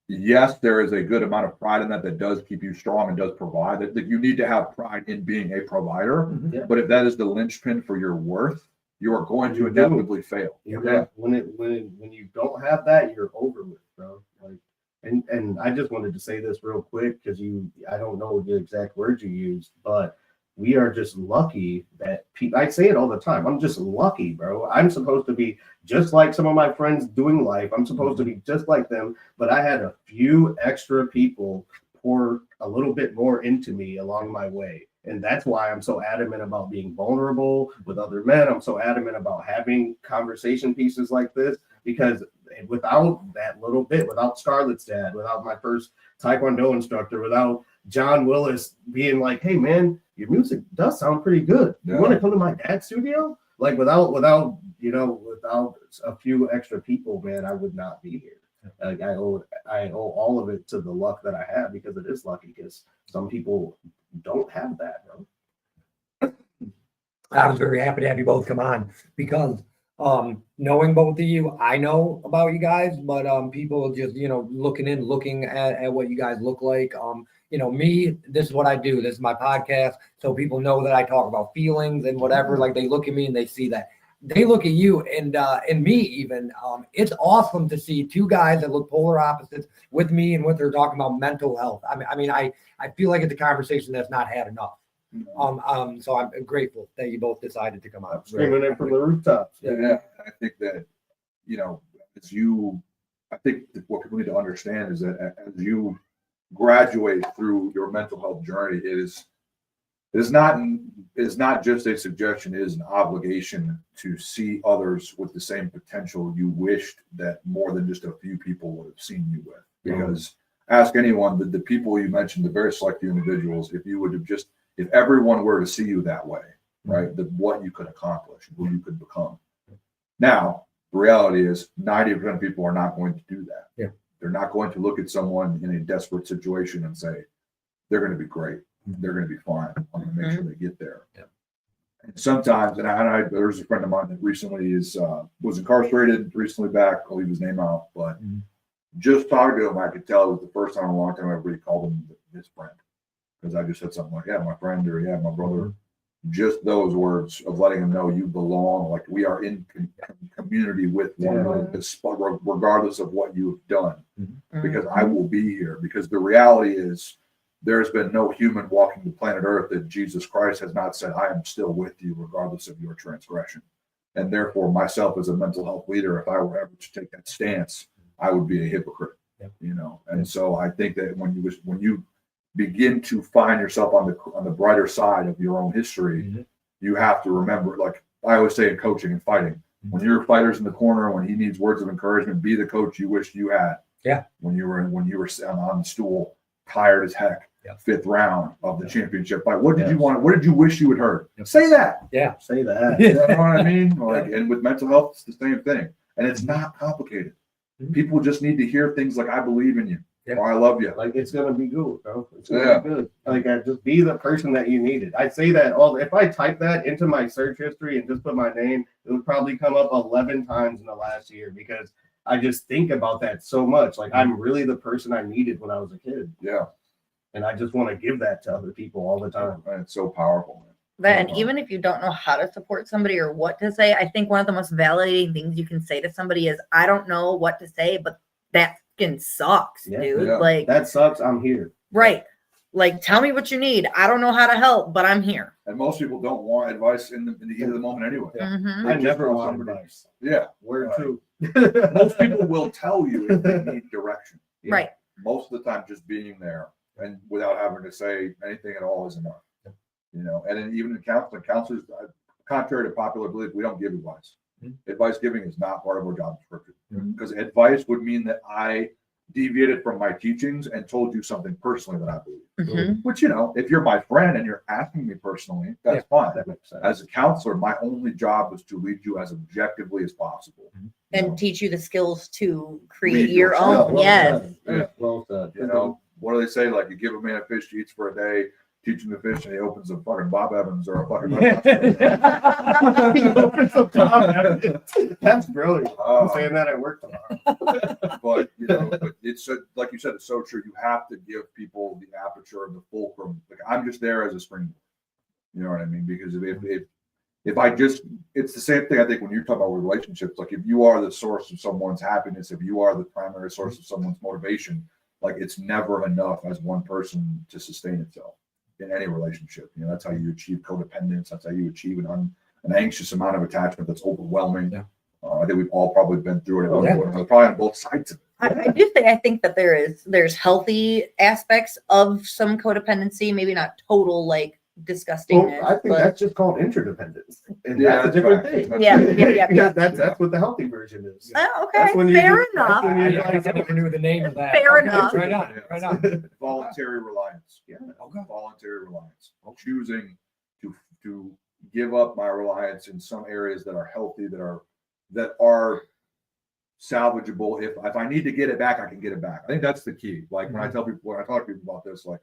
Speaker 6: yes, there is a good amount of pride in that does keep you strong and does provide. That you need to have pride in being a provider. But if that is the linchpin for your worth, you are going to inevitably fail.
Speaker 4: When you don't have that, you're over with, bro. Like, and I just wanted to say this real quick because I don't know the exact words you used, but we are just lucky that people. I say it all the time. I'm just lucky, bro. I'm supposed to be just like some of my friends doing life. I'm supposed to be just like them, but I had a few extra people pour a little bit more into me along my way. And that's why I'm so adamant about being vulnerable with other men. I'm so adamant about having conversation pieces like this, because without that little bit, without Scarlett's dad, without my first Taekwondo instructor, without John Willis being like, hey man, your music does sound pretty good. You want to come to my dad's studio? Like without a few extra people, man, I would not be here. Like I owe all of it to the luck that I have, because it is lucky, because some people don't have that, bro.
Speaker 1: I was very happy to have you both come on, because knowing both of you, I know about you guys, but people just, looking at what you guys look like. Me, this is what I do. This is my podcast. So people know that I talk about feelings and whatever. Like, they look at me and they see that. They look at you and me even. It's awesome to see two guys that look polar opposites with me and what they're talking about mental health. I feel like it's a conversation that's not had enough. So I'm grateful that you both decided to come out.
Speaker 4: Screaming it from the rooftops.
Speaker 6: Yeah. I think that, I think that what people need to understand is that as you graduate through your mental health journey, it is not just a suggestion, it is an obligation to see others with the same potential you wished that more than just a few people would have seen you with. Because ask anyone, the people you mentioned, the very select few individuals, if everyone were to see you that way, right, what you could accomplish, who you could become. Now, the reality is 90% of people are not going to do that.
Speaker 1: Yeah.
Speaker 6: They're not going to look at someone in a desperate situation and say, they're going to be great. They're going to be fine. I'm going to make sure they get there.
Speaker 1: Yeah.
Speaker 6: And sometimes, there's a friend of mine that recently was incarcerated, recently back. I'll leave his name out, but just talking to him, I could tell it was the first time in a long time everybody called him his friend. Because I just said something like, yeah, my friend, or yeah, my brother. Just those words of letting them know you belong, like we are in community with one another, regardless of what you have done, because I will be here. Because the reality is, there's been no human walking the planet Earth that Jesus Christ has not said, I am still with you, regardless of your transgression. And therefore, myself as a mental health leader, if I were ever to take that stance, I would be a hypocrite, And so I think that when you begin to find yourself on the brighter side of your own history, you have to remember, like I always say in coaching and fighting, when your fighter's in the corner, when he needs words of encouragement, be the coach you wish you had.
Speaker 1: Yeah.
Speaker 6: When you were on the stool, tired as heck, fifth round of the championship fight. What did you want? What did you wish you had heard? Say that.
Speaker 1: Yeah.
Speaker 4: Say that.
Speaker 6: You know what I mean? And with mental health, it's the same thing. And it's not complicated. People just need to hear things like, I believe in you.
Speaker 1: Yeah.
Speaker 6: Or I love you.
Speaker 4: Like, it's gonna be good, bro. It's gonna be good. Like, just be the person that you needed. I say that if I type that into my search history and just put my name, it would probably come up 11 times in the last year, because I just think about that so much. Like, I'm really the person I needed when I was a kid.
Speaker 6: Yeah.
Speaker 4: And I just want to give that to other people all the time.
Speaker 6: And it's so powerful, man.
Speaker 5: That, and even if you don't know how to support somebody or what to say, I think one of the most validating things you can say to somebody is, I don't know what to say, but that fucking sucks, dude.
Speaker 6: Yeah.
Speaker 5: Like,
Speaker 4: that sucks. I'm here.
Speaker 5: Right. Like, tell me what you need. I don't know how to help, but I'm here.
Speaker 6: And most people don't want advice in the heat of the moment anyway.
Speaker 4: I never want advice.
Speaker 6: Yeah.
Speaker 4: Word true.
Speaker 6: Most people will tell you if they need direction.
Speaker 5: Right.
Speaker 6: Most of the time, just being there and without having to say anything at all is enough. And then even in counselors, contrary to popular belief, we don't give advice. Advice giving is not part of our job description, because advice would mean that I deviated from my teachings and told you something personally that I believe. Which, if you're my friend and you're asking me personally, that's fine. That makes sense. As a counselor, my only job was to lead you as objectively as possible.
Speaker 5: And teach you the skills to create
Speaker 6: Lead
Speaker 5: your
Speaker 6: yourself.
Speaker 5: own.
Speaker 4: Well
Speaker 5: Yes.
Speaker 4: said. Yeah. Well said.
Speaker 6: What do they say? Like, you give a man a fish to eat for a day, teach him to fish, and he opens a fucking Bob Evans or a fucking.
Speaker 4: That's brilliant. I'm saying that at work tomorrow.
Speaker 6: But it's like you said, it's so true. You have to give people the aperture of the fulcrum. Like, I'm just there as a springboard. You know what I mean? Because if I just, it's the same thing. I think when you talk about relationships, like, if you are the source of someone's happiness, if you are the primary source of someone's motivation, like, it's never enough as one person to sustain itself in any relationship. That's how you achieve codependence. That's how you achieve an anxious amount of attachment that's overwhelming.
Speaker 1: Yeah.
Speaker 6: I think we've all probably been through it. Probably on both sides of it.
Speaker 5: I do think, I think that there's healthy aspects of some codependency, maybe not total, like disgustingness.
Speaker 4: Well, I think
Speaker 5: but-
Speaker 4: that's just called interdependence, and
Speaker 6: Yeah,
Speaker 4: that's a
Speaker 6: that's
Speaker 4: different
Speaker 6: right.
Speaker 4: thing.
Speaker 5: Yeah.
Speaker 4: That's what the healthy version is.
Speaker 5: Oh,
Speaker 4: That's
Speaker 5: okay,
Speaker 4: when you
Speaker 5: fair
Speaker 4: just- that's
Speaker 5: enough.
Speaker 4: when
Speaker 1: I,
Speaker 4: you-
Speaker 1: I never knew the name of that.
Speaker 5: Fair
Speaker 1: Okay,
Speaker 5: enough.
Speaker 1: Right on. Right on.
Speaker 6: Voluntary reliance.
Speaker 4: Yeah.
Speaker 1: Okay.
Speaker 6: Voluntary reliance. Choosing to give up my reliance in some areas that are healthy, that are salvageable. If I need to get it back, I can get it back. I think that's the key. Like when I tell people, when I talk to people about this, like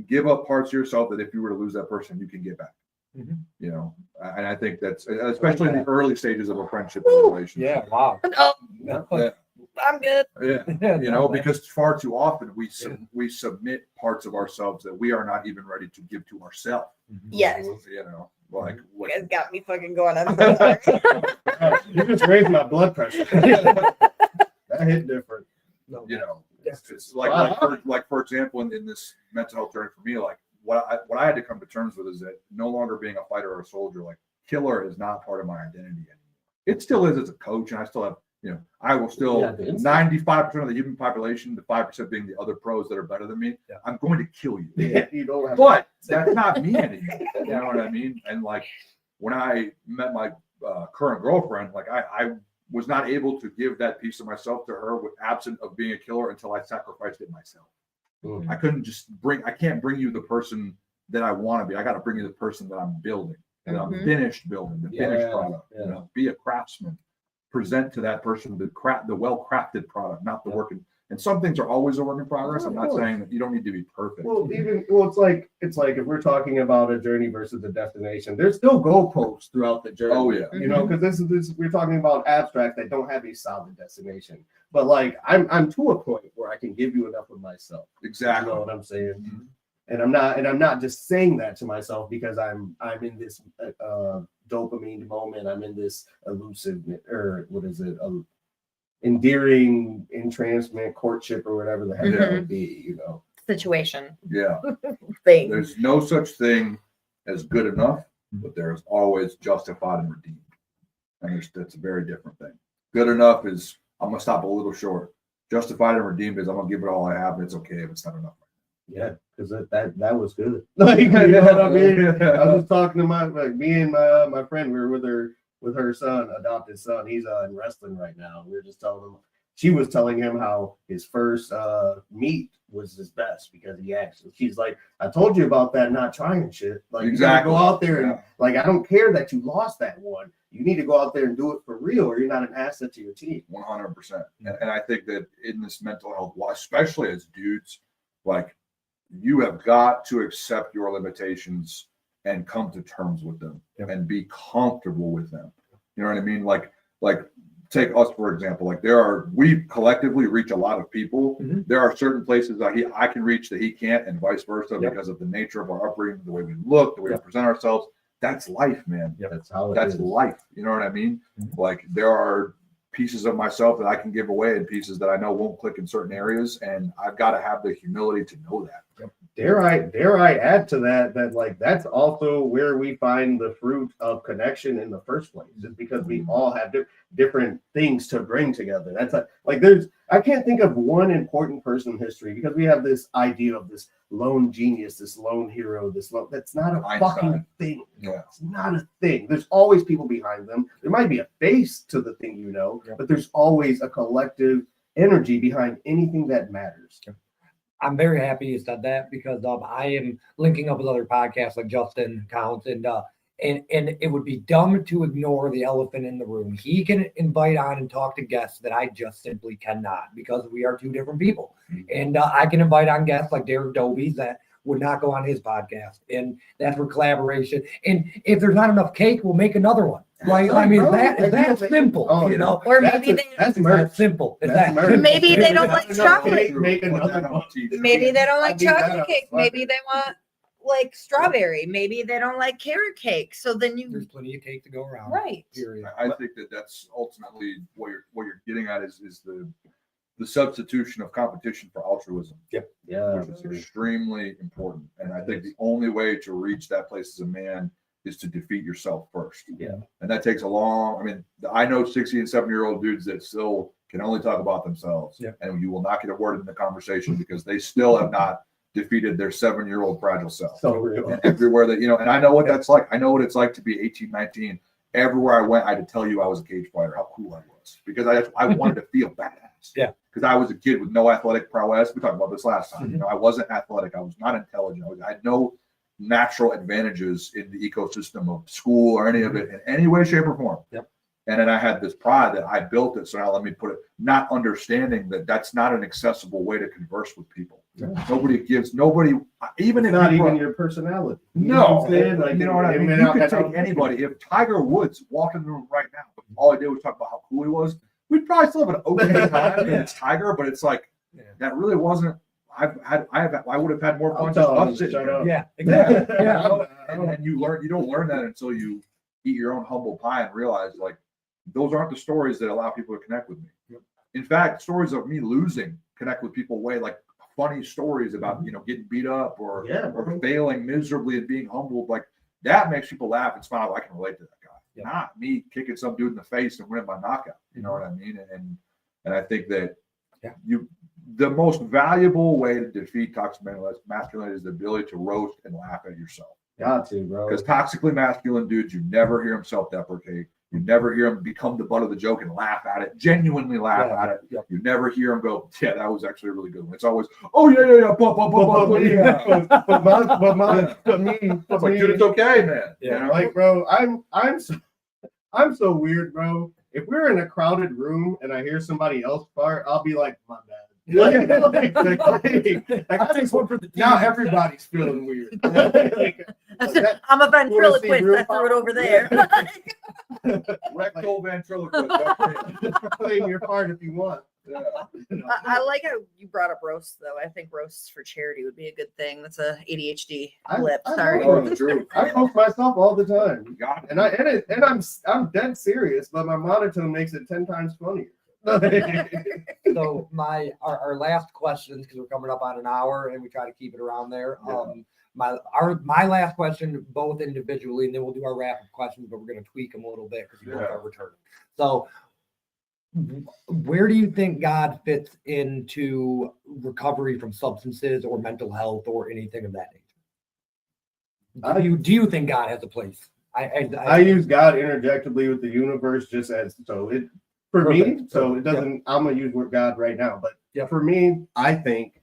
Speaker 6: give up parts of yourself that if you were to lose that person, you can get back.
Speaker 1: Mhm.
Speaker 6: You know, and I think that's especially in the early stages of a friendship or a relationship.
Speaker 1: Yeah. Wow.
Speaker 5: Oh,
Speaker 6: Yeah.
Speaker 5: I'm good.
Speaker 6: Yeah. You know, because far too often we submit parts of ourselves that we are not even ready to give to ourselves.
Speaker 5: Yes.
Speaker 6: You know, like
Speaker 5: You guys got me fucking going. I'm so sorry.
Speaker 4: You just raised my blood pressure. That hit different.
Speaker 6: you know,
Speaker 1: Yeah.
Speaker 6: it's like for example, in this mental health journey for me, like what I had to come to terms with is that no longer being a fighter or a soldier, like killer is not part of my identity anymore. It still is as a coach, and I still have, you know, I will still
Speaker 4: Yeah, the instinct.
Speaker 6: 95% of the human population, the 5% being the other pros that are better than me.
Speaker 1: Yeah.
Speaker 6: I'm going to kill you.
Speaker 4: Yeah, you don't have.
Speaker 6: But that's not me anymore. You know what I mean? And like when I met my current girlfriend, like I was not able to give that piece of myself to her with absent of being a killer until I sacrificed it myself.
Speaker 4: Mhm.
Speaker 6: I couldn't just I can't bring you the person that I want to be. I got to bring you the person that I'm building, and I'm
Speaker 5: Mhm.
Speaker 6: finished building, the finished
Speaker 4: Yeah,
Speaker 6: product.
Speaker 4: yeah.
Speaker 6: You know, be a craftsman. Present to that person the well-crafted product, not the
Speaker 4: Yeah.
Speaker 6: work. And some things are always a work in progress.
Speaker 4: Yeah,
Speaker 6: I'm
Speaker 4: of
Speaker 6: not
Speaker 4: course.
Speaker 6: saying that you don't need to be perfect.
Speaker 4: Well, it's like if we're talking about a journey versus a destination, there's still goalposts throughout the journey.
Speaker 6: Oh, yeah.
Speaker 4: You know, because this we're talking about abstract that don't have a solid destination. But like I'm to a point where I can give you enough of myself.
Speaker 6: Exactly.
Speaker 4: You know what I'm saying?
Speaker 6: Mhm.
Speaker 4: And I'm not just saying that to myself because I'm in this dopamine moment. I'm in this elusive, or what is it? Endearing entrancement, courtship, or whatever the heck that
Speaker 5: Mhm.
Speaker 4: would be, you know.
Speaker 5: Situation
Speaker 6: Yeah.
Speaker 5: thing.
Speaker 6: There's no such thing as good enough, but there is always justified and redeemed. And that's a very different thing. Good enough is I'm gonna stop a little short. Justified and redeemed is I'm gonna give it all I have, and it's okay if it's not enough.
Speaker 4: Yeah, because that was good. Like, you know what I mean? I was talking to me and my friend. We were with her son, adopted son. He's in wrestling right now. We were just telling him. She was telling him how his first meet was his best because he actually. She's like, I told you about that not trying shit. Like, you gotta go out there and
Speaker 6: Yeah.
Speaker 4: like, I don't care that you lost that one. You need to go out there and do it for real, or you're not an asset to your team.
Speaker 6: 100%. And I think that in this mental health, especially as dudes, like you have got to accept your limitations and come to terms with them and be comfortable with them. You know what I mean? Like take us, for example, like we collectively reach a lot of people.
Speaker 1: Mhm.
Speaker 6: There are certain places that I can reach that he can't, and vice versa,
Speaker 1: Yep.
Speaker 6: because of the nature of our upbringing, the way we look, the way we present ourselves. That's life, man.
Speaker 4: That's how it
Speaker 6: That's
Speaker 4: is.
Speaker 6: life. You know what I mean? Like there are pieces of myself that I can give away and pieces that I know won't click in certain areas. And I've got to have the humility to know that.
Speaker 4: Dare I add to that like that's also where we find the fruit of connection in the first place, is because we all have different things to bring together. That's I can't think of one important person in history because we have this idea of this lone genius, this lone hero, that's not a
Speaker 6: Einstein.
Speaker 4: fucking thing.
Speaker 6: Yeah.
Speaker 4: It's not a thing. There's always people behind them. There might be a face to the thing, you know, but there's always a collective energy behind anything that matters.
Speaker 1: I'm very happy you said that because I am linking up with other podcasts like Justin Counts and it would be dumb to ignore the elephant in the room. He can invite on and talk to guests that I just simply cannot because we are two different people. And I can invite on guests like Derek Dobies that would not go on his podcast, and that's for collaboration. And if there's not enough cake, we'll make another one. Like, I mean, that's simple,
Speaker 4: Oh,
Speaker 1: you know.
Speaker 5: Or
Speaker 4: That's
Speaker 5: maybe
Speaker 4: that's
Speaker 1: It's
Speaker 4: merch.
Speaker 1: that simple. It's
Speaker 4: That's
Speaker 1: that
Speaker 4: merch.
Speaker 1: simple.
Speaker 5: Maybe they don't like chocolate.
Speaker 4: Make another one.
Speaker 5: Maybe they don't
Speaker 4: I
Speaker 5: like
Speaker 4: think that
Speaker 5: chocolate
Speaker 4: was
Speaker 5: cake.
Speaker 4: funny.
Speaker 5: Maybe they want like strawberry. Maybe they don't like carrot cake. So then
Speaker 1: There's
Speaker 5: you
Speaker 1: plenty of cake to go around.
Speaker 5: right.
Speaker 1: Period.
Speaker 6: I think that that's ultimately what you're getting at is the substitution of competition for altruism,
Speaker 4: Yeah.
Speaker 6: which is extremely important. And I think the only way to reach that place as a man is to defeat yourself first.
Speaker 4: Yeah.
Speaker 6: And that takes I know 60 and 70-year-old dudes that still can only talk about themselves.
Speaker 1: Yep.
Speaker 6: And you will not get a word in the conversation because they still have not defeated their 7-year-old fragile self.
Speaker 4: So real.
Speaker 6: And everywhere that, and I know what that's like. I know what it's like to be 18, 19. Everywhere I went, I had to tell you I was a cage fighter, how cool I was, because I wanted to feel badass.
Speaker 1: Yeah.
Speaker 6: Because I was a kid with no athletic prowess. We talked about this last time. I wasn't athletic. I was not intelligent. I had no natural advantages in the ecosystem of school or any of it in any way, shape, or form.
Speaker 1: Yep.
Speaker 6: And then I had this pride that I built it. So now let me put it, not understanding that that's not an accessible way to converse with people. Yeah. Nobody, even if
Speaker 4: not even your personality.
Speaker 6: No,
Speaker 4: like,
Speaker 6: you know what I mean? You could take anybody. If Tiger Woods walked in the room right now, all I did was talk about how cool he was, we'd probably still have an okay time. And it's Tiger, but it's like, that really wasn't. I would have had more fun.
Speaker 1: Yeah, exactly.
Speaker 6: Yeah. And you don't learn that until you eat your own humble pie and realize, like, those aren't the stories that allow people to connect with me. Yep. In fact, stories of me losing connect with people way, like funny stories about, getting beat up or failing miserably and being humbled. Like, that makes people laugh and smile. I can relate to that guy. Yep. Not me kicking some dude in the face and winning by knockout. You know what I mean? And I think that the most valuable way to defeat toxic masculinity is the ability to roast and laugh at yourself.
Speaker 4: Got to, bro.
Speaker 6: Because toxically masculine dudes, you never hear them self-deprecate. You never hear them become the butt of the joke and laugh at it, genuinely laugh at it. Yep. You never hear them go, yeah, that was actually a really good one. It's always, oh, yeah. But me, dude, it's okay, man.
Speaker 4: Yeah. Like, bro, I'm so weird, bro. If we're in a crowded room and I hear somebody else fart, I'll be like, my bad. Now everybody's feeling weird.
Speaker 5: I'm a ventriloquist. I threw it over there.
Speaker 6: Rectal ventriloquist.
Speaker 4: Claim your part if you want.
Speaker 6: Yeah.
Speaker 5: I like how you brought up roasts, though. I think roasts for charity would be a good thing. That's a ADHD flip. Sorry.
Speaker 4: I roast myself all the time. And I'm dead serious, but my monotone makes it 10 times funnier.
Speaker 1: So our last questions, because we're coming up on an hour and we try to keep it around there. My last question, both individually, and then we'll do our rapid questions, but we're going to tweak them a little bit because you both are returning. So where do you think God fits into recovery from substances or mental health or anything of that nature? Do you think God has a place?
Speaker 4: I use God interjectively with the universe just as so it. For me, so it doesn't. I'm gonna use word God right now, but for me, I think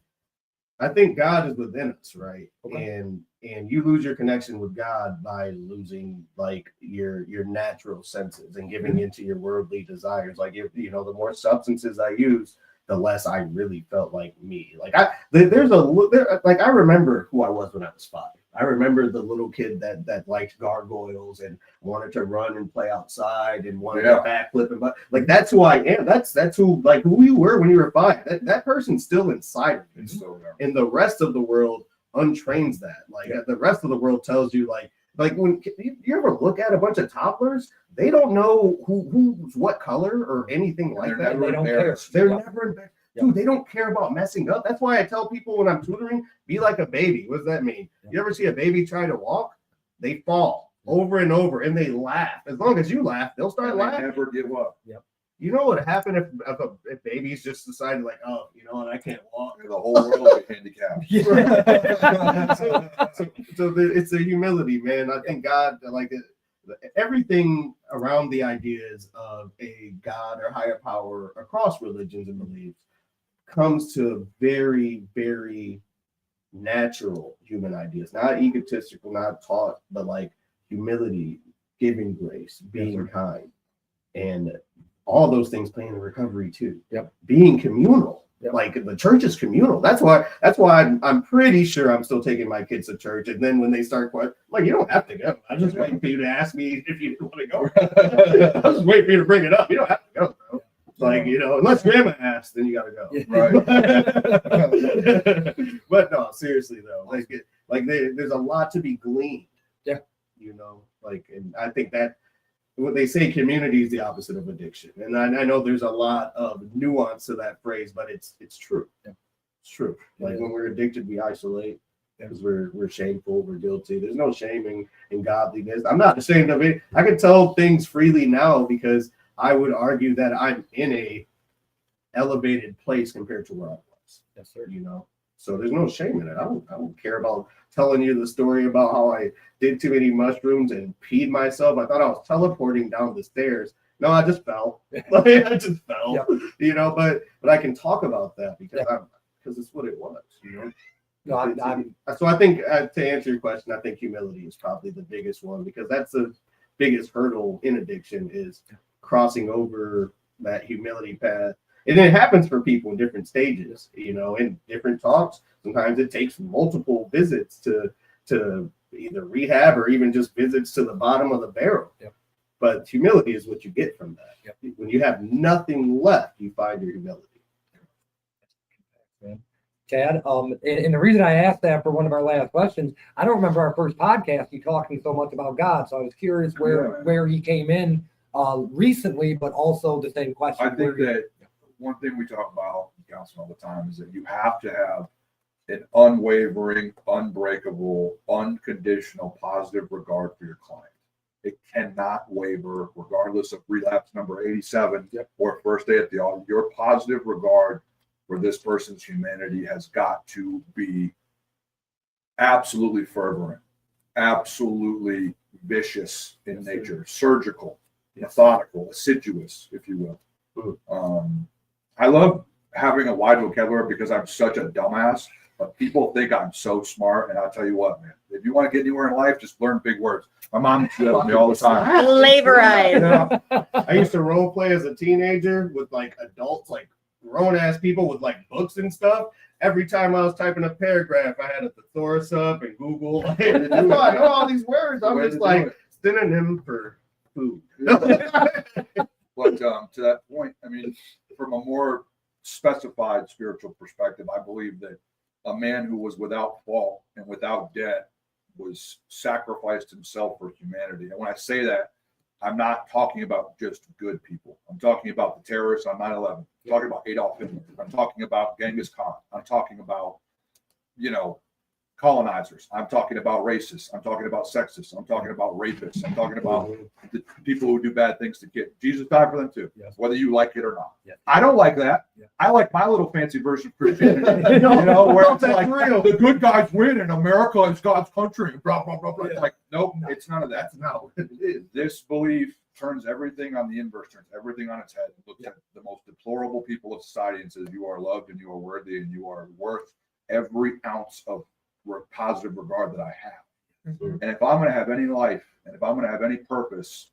Speaker 4: God is within us, right? Okay. And you lose your connection with God by losing like your natural senses and giving into your worldly desires. Like if the more substances I use, the less I really felt like me. Like I remember who I was when I was 5. I remember the little kid that liked gargoyles and wanted to run and play outside and wanted to backflip and like that's who I am. That's who you were when you were 5. That person's still inside of you. So, and the rest of the world untrains that. Like the rest of the world tells you like when you ever look at a bunch of toddlers, they don't know who's what color or anything like that.
Speaker 1: They don't care.
Speaker 4: They're never embarrassed. Dude, they don't care about messing up. That's why I tell people when I'm tutoring, be like a baby. What does that mean? You ever see a baby try to walk? They fall over and over and they laugh. As long as you laugh, they'll start laughing.
Speaker 6: Never give up.
Speaker 1: Yep.
Speaker 4: You know what happened if babies just decided like, oh, you know what, I can't walk.
Speaker 6: The whole world will be handicapped.
Speaker 4: So it's a humility, man. I think God, like everything around the ideas of a God or higher power across religions and beliefs comes to very, very natural human ideas, not egotistical, not taught, but like humility, giving grace, being kind, and all those things play in recovery too.
Speaker 1: Yep.
Speaker 4: Being communal. Yep. Like the church is communal. That's why I'm pretty sure I'm still taking my kids to church. And then when they start quiet, like, you don't have to go. I'm just waiting for you to ask me if you want to go. I was just waiting for you to bring it up. You don't have to go, bro. Like, unless grandma asks, then you gotta go. Right. But no, seriously though, there's a lot to be gleaned.
Speaker 1: Yeah.
Speaker 4: And I think that what they say, community is the opposite of addiction. And I know there's a lot of nuance to that phrase, but it's true. Yeah. It's true. Like when we're addicted, we isolate because we're shameful, we're guilty. There's no shame in godliness. I'm not ashamed of it. I can tell things freely now because I would argue that I'm in a elevated place compared to where I was.
Speaker 1: Yes, sir.
Speaker 4: So there's no shame in it. I don't care about telling you the story about how I did too many mushrooms and peed myself. I thought I was teleporting down the stairs. No, I just fell. Like, I just fell.
Speaker 1: Yep.
Speaker 4: You know, but I can talk about that because it's what it was. You know.
Speaker 1: No,
Speaker 4: So I think to answer your question, I think humility is probably the biggest one because that's the biggest hurdle in addiction is crossing over that humility path. And it happens for people in different stages, you know, in different talks. Sometimes it takes multiple visits to either rehab or even just visits to the bottom of the barrel.
Speaker 1: Yep.
Speaker 4: But humility is what you get from that.
Speaker 1: Yep.
Speaker 4: When you have nothing left, you find your humility.
Speaker 1: Chad, and the reason I asked that for one of our last questions, I don't remember our first podcast, you talking so much about God. So I was curious where he came in recently, but also the same question.
Speaker 6: I think that one thing we talk about in counseling all the time is that you have to have an unwavering, unbreakable, unconditional, positive regard for your client. It cannot waver, regardless of relapse number 87 or first day at the altar. Your positive regard for this person's humanity has got to be absolutely fervent, absolutely vicious in nature, surgical, methodical, assiduous, if you will. I love having a wide vocabulary because I'm such a dumbass, but people think I'm so smart. And I'll tell you what, man, if you want to get anywhere in life, just learn big words. My mom tells me all the time.
Speaker 5: Flavorize.
Speaker 4: I used to role play as a teenager with like adults, like grown ass people with like books and stuff. Every time I was typing a paragraph, I had a thesaurus up and Google. I know all these words. I'm just like synonym for food.
Speaker 6: But to that point, I mean, from a more specified spiritual perspective, I believe that a man who was without fault and without debt was sacrificed himself for humanity. And when I say that, I'm not talking about just good people. I'm talking about the terrorists on 9/11. I'm talking about Adolf Hitler. I'm talking about Genghis Khan. I'm talking about, colonizers. I'm talking about racists. I'm talking about sexists. I'm talking about rapists. I'm talking about the people who do bad things to kids. Jesus died for them too, whether you like it or not. I don't like that. I like my little fancy version of Christianity, where it's like the good guys win and America is God's country. Blah, blah, blah, blah. It's like, nope, it's none of that.
Speaker 4: That's not what it is.
Speaker 6: This belief turns everything on the inverse, turns everything on its head, and looks at the most deplorable people of society and says, you are loved and you are worthy and you are worth every ounce of positive regard that I have. And if I'm going to have any life and if I'm going to have any purpose,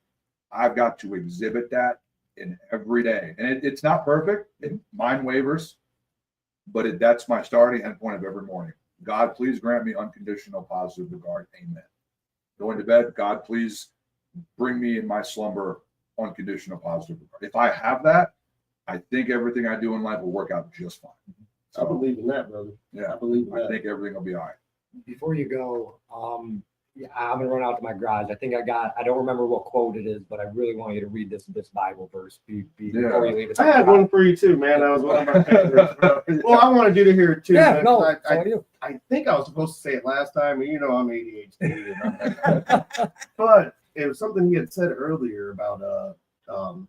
Speaker 6: I've got to exhibit that in every day. And it's not perfect. Mine wavers, but that's my starting end point of every morning. God, please grant me unconditional positive regard. Amen. Going to bed, God, please bring me in my slumber unconditional positive regard. If I have that, I think everything I do in life will work out just fine.
Speaker 4: I believe in that, brother.
Speaker 6: Yeah,
Speaker 4: I believe in
Speaker 6: I
Speaker 4: that.
Speaker 6: think everything will be all right.
Speaker 1: Before you go, I'm gonna run out to my garage. I don't remember what quote it is, but I really want you to read this Bible verse before you leave it.
Speaker 4: I had one for you too, man. That was one of my favorites. Well, I wanted you to hear it too.
Speaker 1: Yeah,
Speaker 4: man,
Speaker 1: no,
Speaker 4: 'cause
Speaker 1: I
Speaker 4: think I was supposed to say it last time, and I'm ADHD. But it was something he had said earlier about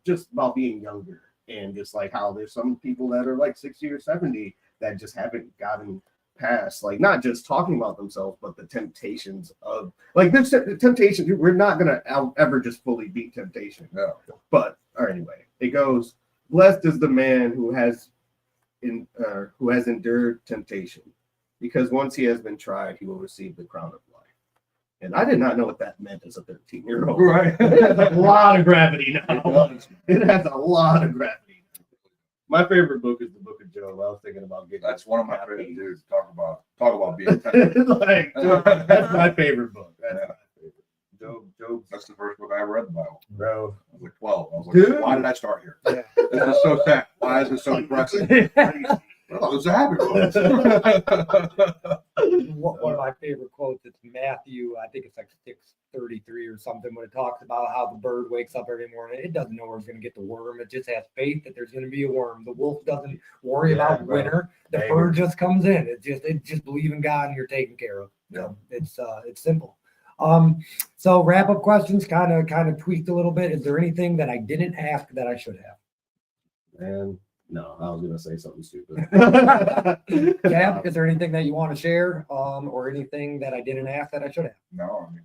Speaker 4: just about being younger and just like how there's some people that are like 60 or 70 that just haven't gotten past, like not just talking about themselves, but the temptations of like this temptation. We're not gonna ever just fully beat temptation.
Speaker 6: No.
Speaker 4: But anyway, it goes, blessed is the man who has endured temptation, because once he has been tried, he will receive the crown of life. And I did not know what that meant as a 13-year-old.
Speaker 6: Right.
Speaker 4: It has a lot of gravity now. It has a lot of gravity. My favorite book is the Book of Job. I was thinking about getting.
Speaker 6: That's one of my favorite dudes. Talk about being tempted.
Speaker 4: Like, that's my favorite book. That's my favorite. Job.
Speaker 6: That's the first book I ever read in the Bible.
Speaker 4: Bro.
Speaker 6: I was like 12. I was like,
Speaker 4: Dude.
Speaker 6: why did I start here? This is so sad. Why is it so depressing? Oh, it was a happy book.
Speaker 1: One of my favorite quotes, it's Matthew, I think it's like 6:33 or something, when it talks about how the bird wakes up every morning. It doesn't know where it's going to get the worm. It just has faith that there's going to be a worm. The wolf doesn't worry about winter. The bird just comes in. It just believe in God and you're taken care of.
Speaker 6: Yeah.
Speaker 1: It's simple. So wrap up questions, kind of tweaked a little bit. Is there anything that I didn't ask that I should have?
Speaker 4: And No, I was gonna say something stupid.
Speaker 1: Chad, is there anything that you want to share, or anything that I didn't ask that I should have?
Speaker 6: No, I mean,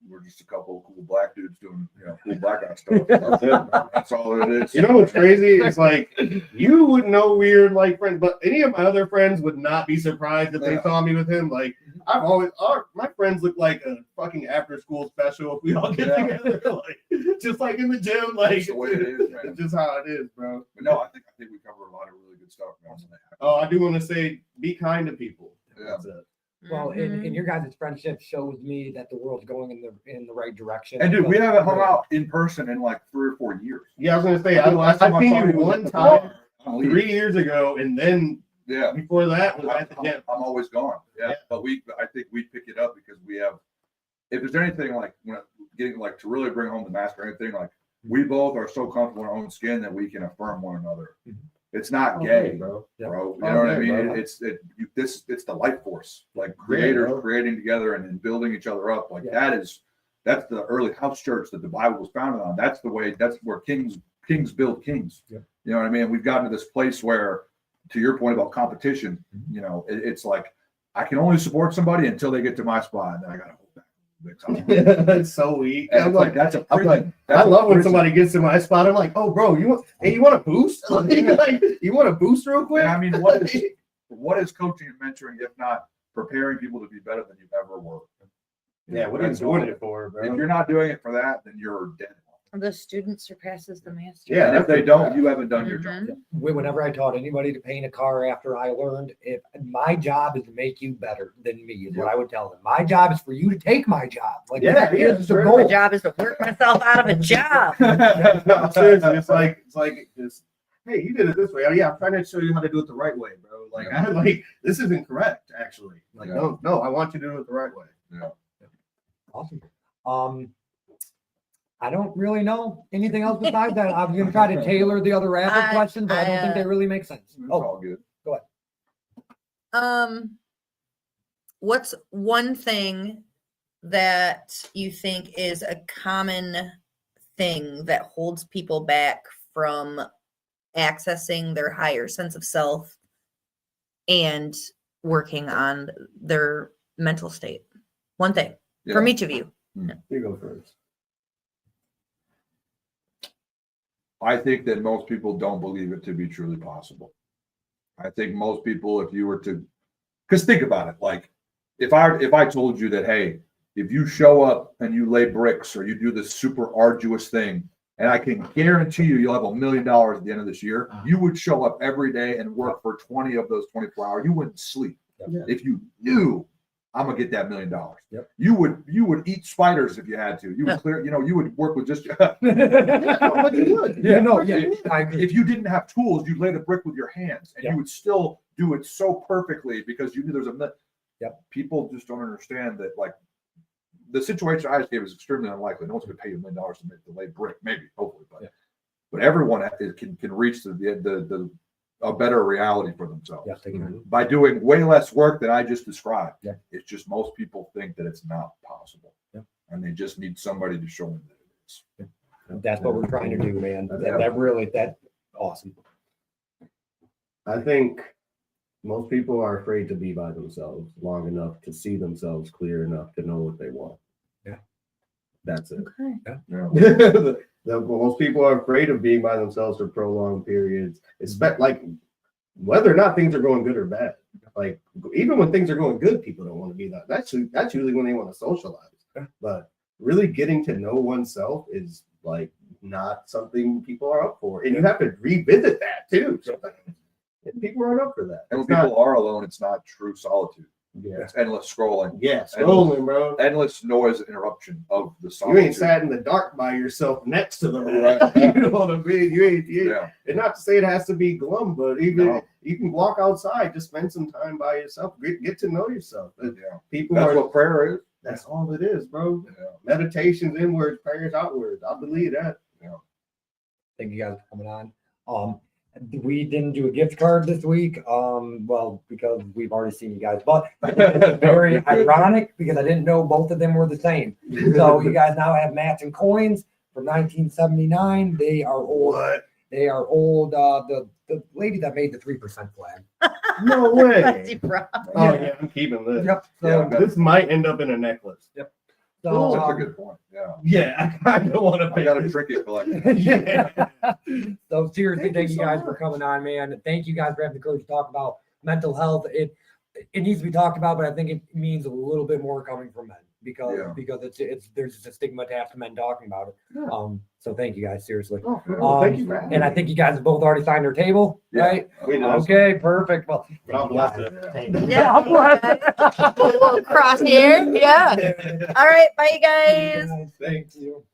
Speaker 6: we're just a couple of cool black dudes doing, cool black guy stuff. That's it, man. That's all it is.
Speaker 4: You know what's crazy? It's like you would know weird like friends, but any of my other friends would not be surprised if they saw me with him. Like my friends look like a fucking after school special if we all get together, like just like in the gym. Like
Speaker 6: That's the way it is, man.
Speaker 4: it's just how it is, bro.
Speaker 6: But no, I think we cover a lot of really good stuff, man.
Speaker 4: Oh, I do want to say, be kind to people.
Speaker 6: Yeah.
Speaker 4: That's it.
Speaker 1: Well,
Speaker 5: Mhm.
Speaker 1: and your guys' friendship shows me that the world's going in the right direction.
Speaker 6: And dude, we haven't hung out in person in like 3 or 4 years.
Speaker 4: Yeah, I was gonna say
Speaker 6: I think last time
Speaker 4: I
Speaker 6: I
Speaker 4: seen
Speaker 6: saw
Speaker 4: you
Speaker 6: you was
Speaker 4: one
Speaker 6: at the
Speaker 4: time
Speaker 6: bar.
Speaker 4: 3 years ago, and then
Speaker 6: Yeah.
Speaker 4: before that was at the gym.
Speaker 6: I'm always gone. Yeah.
Speaker 4: Yeah.
Speaker 6: But I think we pick it up because we have, if there's anything like when getting like to really bring home the mask or anything, like we both are so comfortable in our own skin that we can affirm one another.
Speaker 1: Mhm.
Speaker 6: It's not
Speaker 4: Okay,
Speaker 6: gay,
Speaker 4: bro.
Speaker 1: Yeah.
Speaker 6: bro. You know what I
Speaker 4: Okay,
Speaker 6: mean?
Speaker 4: bro.
Speaker 6: It's the life force, like creators
Speaker 4: bro.
Speaker 6: creating together and then building each other up. Like
Speaker 1: Yeah.
Speaker 6: that's the early house church that the Bible was founded on. That's the way. That's where kings build kings.
Speaker 1: Yeah.
Speaker 6: You know what I mean? We've gotten to this place where, to your point about competition, it's like I can only support somebody until they get to my spot, and then I gotta hold back.
Speaker 4: It's so weak.
Speaker 6: And
Speaker 4: I'm
Speaker 6: it's
Speaker 4: like,
Speaker 6: like that's a
Speaker 4: I'm like,
Speaker 6: prison.
Speaker 4: I love when somebody gets to my spot. I'm like, oh, bro, you want a boost? Like, you want a boost real quick?
Speaker 6: I mean, what is coaching and mentoring if not preparing people to be better than you ever were?
Speaker 4: Yeah, what are you
Speaker 6: That's
Speaker 4: doing
Speaker 6: all.
Speaker 4: it for,
Speaker 6: If
Speaker 4: bro?
Speaker 6: you're not doing it for that, then you're dead.
Speaker 5: The student surpasses the master.
Speaker 4: Yeah,
Speaker 6: And if they don't, you haven't done your job.
Speaker 5: Mhm.
Speaker 1: Whenever I taught anybody to paint a car after I learned, if my job is to make you better than me, is what I would tell them. My job is for you to take my job. Like,
Speaker 4: Yeah,
Speaker 1: here's the
Speaker 4: sure.
Speaker 1: goal.
Speaker 5: My job is to work myself out of a job.
Speaker 4: No, seriously, it's like this. Hey, you did it this way. Oh, yeah, I'm trying to show you how to do it the right way, bro. Like, this isn't correct, actually. Like,
Speaker 6: Yeah.
Speaker 4: no, I want you to do it the right way.
Speaker 6: Yeah.
Speaker 1: Awesome. I don't really know anything else besides that. I'm going to try to tailor the other rapid questions, but I don't think they really make sense.
Speaker 6: It's
Speaker 1: Oh,
Speaker 6: all good.
Speaker 5: What's one thing that you think is a common thing that holds people back from accessing their higher sense of self and working on their mental state? One thing from each of you.
Speaker 4: You go first.
Speaker 6: I think that most people don't believe it to be truly possible. I think most people, if you were to, because think about it, like if I told you that, hey, if you show up and you lay bricks or you do this super arduous thing, and I can guarantee you'll have $1 million at the end of this year, you would show up every day and work for 20 of those 24 hours. You wouldn't sleep if you knew I'm gonna get that $1 million.
Speaker 1: Yep.
Speaker 6: You would eat spiders if you had to. You would clear, you would work with just
Speaker 1: Yeah, no, yeah. I agree.
Speaker 6: if you didn't have tools, you'd lay the brick with your hands and
Speaker 1: Yeah.
Speaker 6: you would still do it so perfectly because you knew there's a
Speaker 1: Yep.
Speaker 6: People just don't understand that, like, the situation I just gave is extremely unlikely. No one's gonna pay you $1 million to lay brick, maybe, hopefully, but
Speaker 1: Yeah.
Speaker 6: but everyone can reach the a better reality for themselves
Speaker 1: Yes, they can.
Speaker 6: by doing way less work than I just described.
Speaker 1: Yeah.
Speaker 6: It's just most people think that it's not possible.
Speaker 1: Yeah.
Speaker 6: And they just need somebody to show them that it is.
Speaker 1: That's what we're trying to do, man.
Speaker 6: Yeah.
Speaker 1: That's awesome.
Speaker 4: I think most people are afraid to be by themselves long enough to see themselves clear enough to know what they want.
Speaker 1: Yeah.
Speaker 4: That's it.
Speaker 5: Okay.
Speaker 6: Yeah.
Speaker 4: Most people are afraid of being by themselves for prolonged periods. It's like whether or not things are going good or bad. Like even when things are going good, people don't want to be that. That's usually when they want to socialize. But really getting to know oneself is like not something people are up for, and you have to revisit that too. Sometimes. And people aren't up for that.
Speaker 6: And when
Speaker 4: It's not-
Speaker 6: people are alone, it's not true solitude.
Speaker 4: yeah,
Speaker 6: It's endless scrolling,
Speaker 4: yeah, scrolling, bro.
Speaker 6: endless noise interruption of the
Speaker 4: You
Speaker 6: solitude.
Speaker 4: ain't sat in the dark by yourself next to them.
Speaker 6: Right.
Speaker 4: You know what I mean? You ain't.
Speaker 6: Yeah.
Speaker 4: And not to say it has to be glum, but even
Speaker 6: No.
Speaker 4: you can walk outside, just spend some time by yourself, get to know yourself. But
Speaker 6: Yeah.
Speaker 4: people
Speaker 6: That's
Speaker 4: are.
Speaker 6: what prayer is.
Speaker 4: That's all it is, bro.
Speaker 6: Yeah.
Speaker 4: Meditation's inwards, prayers outwards. I believe that.
Speaker 1: Thank you guys for coming on. We didn't do a gift card this week. Well, because we've already seen you guys, but it's very ironic because I didn't know both of them were the same. So you guys now have matching coins from 1979. They are old.
Speaker 4: What?
Speaker 1: They are old. The the lady that made the 3% flag.
Speaker 4: No
Speaker 5: Rusty
Speaker 4: way.
Speaker 5: Bra.
Speaker 4: Oh yeah, I'm keeping this.
Speaker 1: Yep.
Speaker 6: Yeah,
Speaker 1: So,
Speaker 6: I bet.
Speaker 4: This might end up in a necklace.
Speaker 1: so,
Speaker 6: That's a
Speaker 1: um,
Speaker 6: good point. Yeah.
Speaker 4: Yeah, I don't want to
Speaker 6: I
Speaker 4: pay
Speaker 6: got a
Speaker 4: this.
Speaker 6: trinket collection.
Speaker 4: Yeah.
Speaker 1: So seriously,
Speaker 4: Thank
Speaker 1: thank
Speaker 4: you
Speaker 1: you
Speaker 4: so
Speaker 1: guys for
Speaker 4: much.
Speaker 1: coming on, man. Thank you guys for having the courage to talk about mental health. It needs to be talked about, but I think it means a little bit more coming from men because it's there's just a stigma attached to men talking about it.
Speaker 4: Yeah.
Speaker 1: So thank you guys, seriously.
Speaker 4: Oh, cool. Thank you for having
Speaker 1: And I
Speaker 4: me.
Speaker 1: think you guys have both already signed their table,
Speaker 6: Yeah.
Speaker 1: right?
Speaker 4: We did.
Speaker 1: Okay, perfect. Well,
Speaker 4: God bless it.
Speaker 5: Yeah.
Speaker 1: God bless.
Speaker 5: We'll cross here. Yeah. All right. Bye, you guys.
Speaker 1: Thank you.